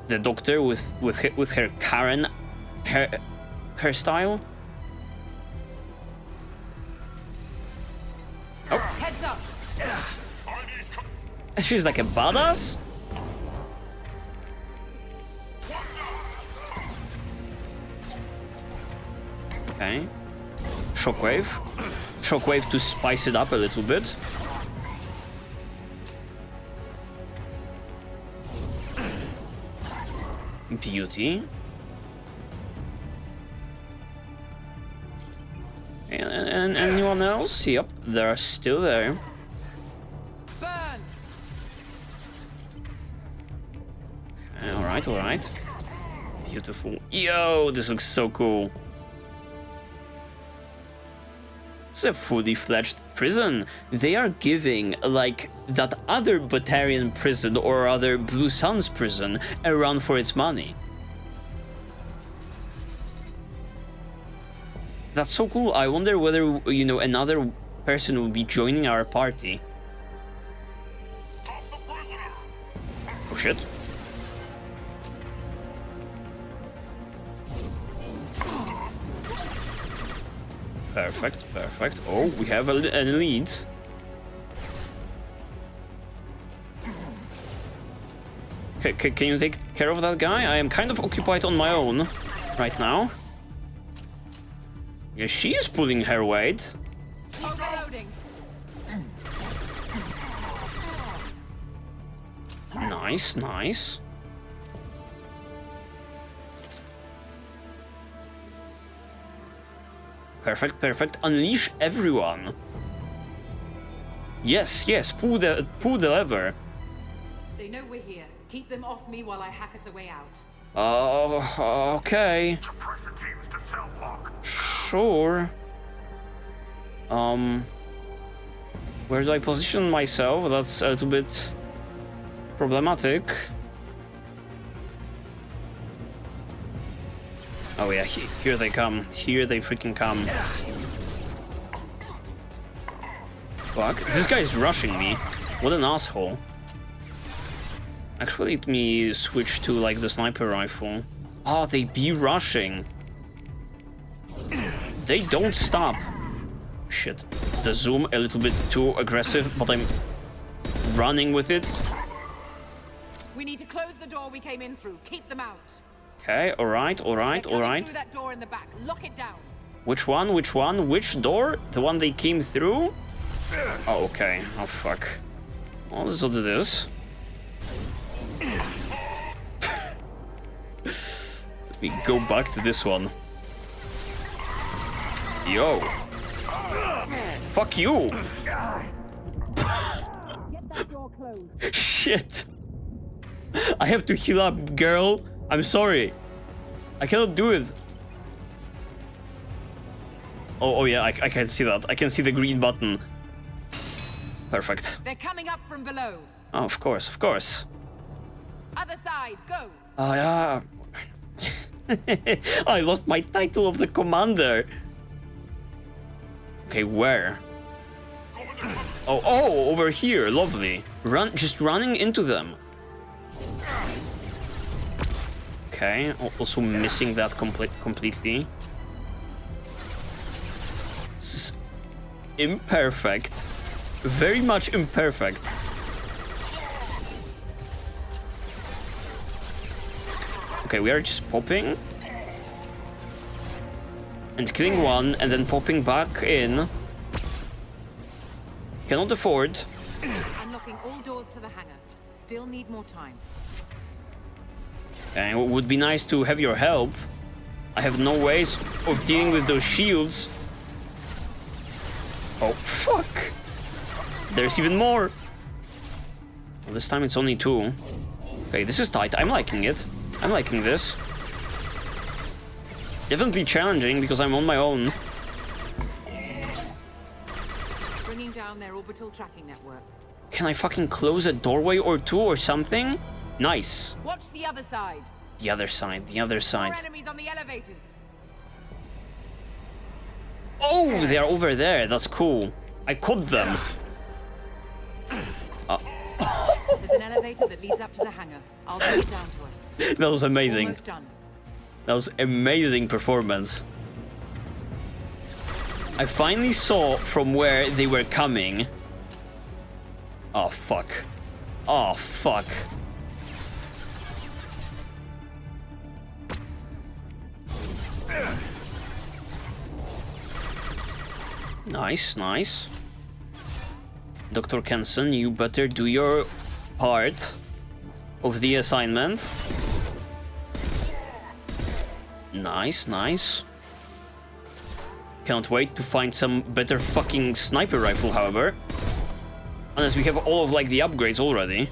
the doctor with her Karen hairstyle. Oh. Heads up! She's like a badass? Okay. Shockwave. Shockwave to spice it up a little bit. Beauty. And anyone else? Yep, they're still there. Burn! Okay, alright. Beautiful. Yo, this looks so cool. It's a fully fledged prison. They are giving, like, that other Batarian prison or other Blue Suns prison a run for its money. That's so cool. I wonder whether, you know, another person will be joining our party. Oh shit. Perfect. Oh, we have a lead. Can you take care of that guy? I am kind of occupied on my own right now. Yeah, she is pulling her weight. Overloading. Nice. Perfect. Unleash everyone. Yes. Pull the lever. They know we're here. Keep them off me while I hack us a way out. Oh, okay. Suppress the teams to cell block. Sure. Where do I position myself? That's a little bit problematic. Oh yeah, here they come. Here they freaking come. Fuck. This guy is rushing me. What an asshole. Actually, let me switch to like the sniper rifle. Oh, they be rushing. They don't stop. Shit. The zoom a little bit too aggressive, but I'm running with it. We need to close the door we came in through. Keep them out. Okay, alright. Through that door in the back. Lock it down. Which one? Which one? Which door? The one they came through? Oh, okay. Oh, fuck. Well, this is what it is. Let me go back to this one. Yo. Fuck you. Get that door closed. Shit. I have to heal up, girl. I'm sorry. I cannot do it. Oh yeah, I can see that. I can see the green button. Perfect. They're coming up from below. Oh, of course, of course. Other side, go. Oh yeah. I lost my title of the commander. Okay, where? Oh, over here. Lovely. Just running into them. Okay, also missing that completely. This is imperfect. Very much imperfect. Okay, we are just popping. And killing one, and then popping back in. Cannot afford. Unlocking all doors to the hangar. Still need more time. And it would be nice to have your help. I have no ways of dealing with those shields. Oh, fuck. There's even more. Well, this time it's only 2. Okay, this is tight. I'm liking it. I'm liking this. Definitely challenging because I'm on my own. Bringing down their orbital tracking network. Can I fucking close a doorway or 2 or something? Nice. Watch the other side. The other side, the other side. More enemies on the elevators. Oh, they are over there. That's cool. I caught them. There's an elevator that leads up to the hangar. I'll get it down to us. That was amazing. Almost done. That was amazing performance. I finally saw from where they were coming. Oh, fuck. Oh, fuck. Nice, nice. Dr. Kenson, you better do your part of the assignment. Nice, nice. Can't wait to find some better fucking sniper rifle, however. Unless we have all of like the upgrades already.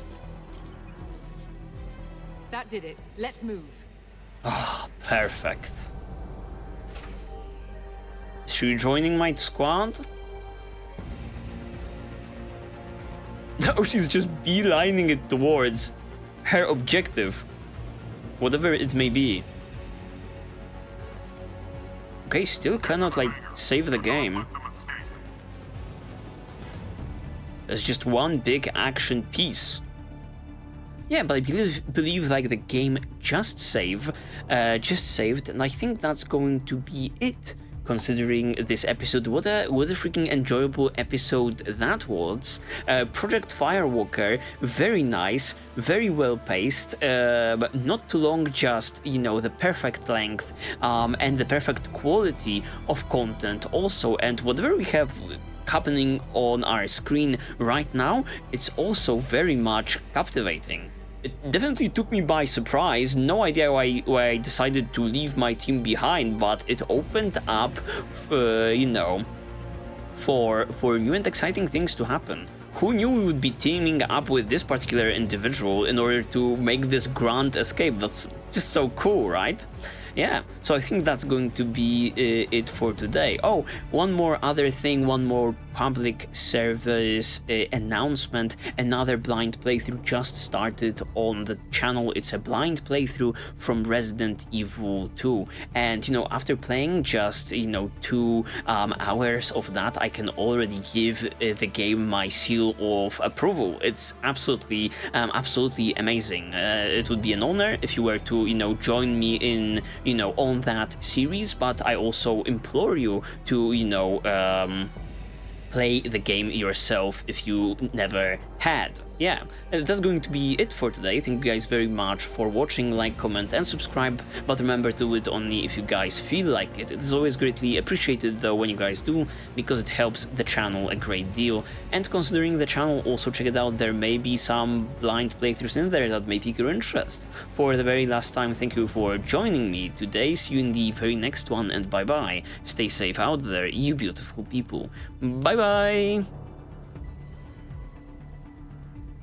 That did it. Let's move. Ah, perfect. Is she joining my squad? No, she's just beelining it towards her objective. Whatever it may be. Okay, still cannot like save the game. There's just one big action piece. Yeah, but I believe like the game just saved, and I think that's going to be it. Considering this episode, what a freaking enjoyable episode that was. Project Firewalker, very nice, very well paced, but not too long, just, you know, the perfect length and the perfect quality of content also, and whatever we have happening on our screen right now, it's also very much captivating. It definitely took me by surprise. No idea why I decided to leave my team behind, but it opened up, you know, for new and exciting things to happen. Who knew we would be teaming up with this particular individual in order to make this grand escape? That's just so cool, right? yeah, so I think that's going to be it for today. Oh, one more other thing, one more public service announcement. Another blind playthrough just started on the channel. It's a blind playthrough from Resident Evil 2, and you know, after playing just 2 hours of that, I can already give the game my seal of approval. It's absolutely amazing. It would be an honor if you were to join me in on that series, but I also implore you to play the game yourself if you never had. Yeah, that's going to be it for today. Thank you guys very much for watching. Like, comment and subscribe, but remember to do it only if you guys feel like it. It is always greatly appreciated though when you guys do, because it helps the channel a great deal. And considering the channel, also check it out, there may be some blind playthroughs in there that may pique your interest. For the very last time, thank you for joining me today. See you in the very next one, and bye bye. Stay safe out there, you beautiful people. Bye bye.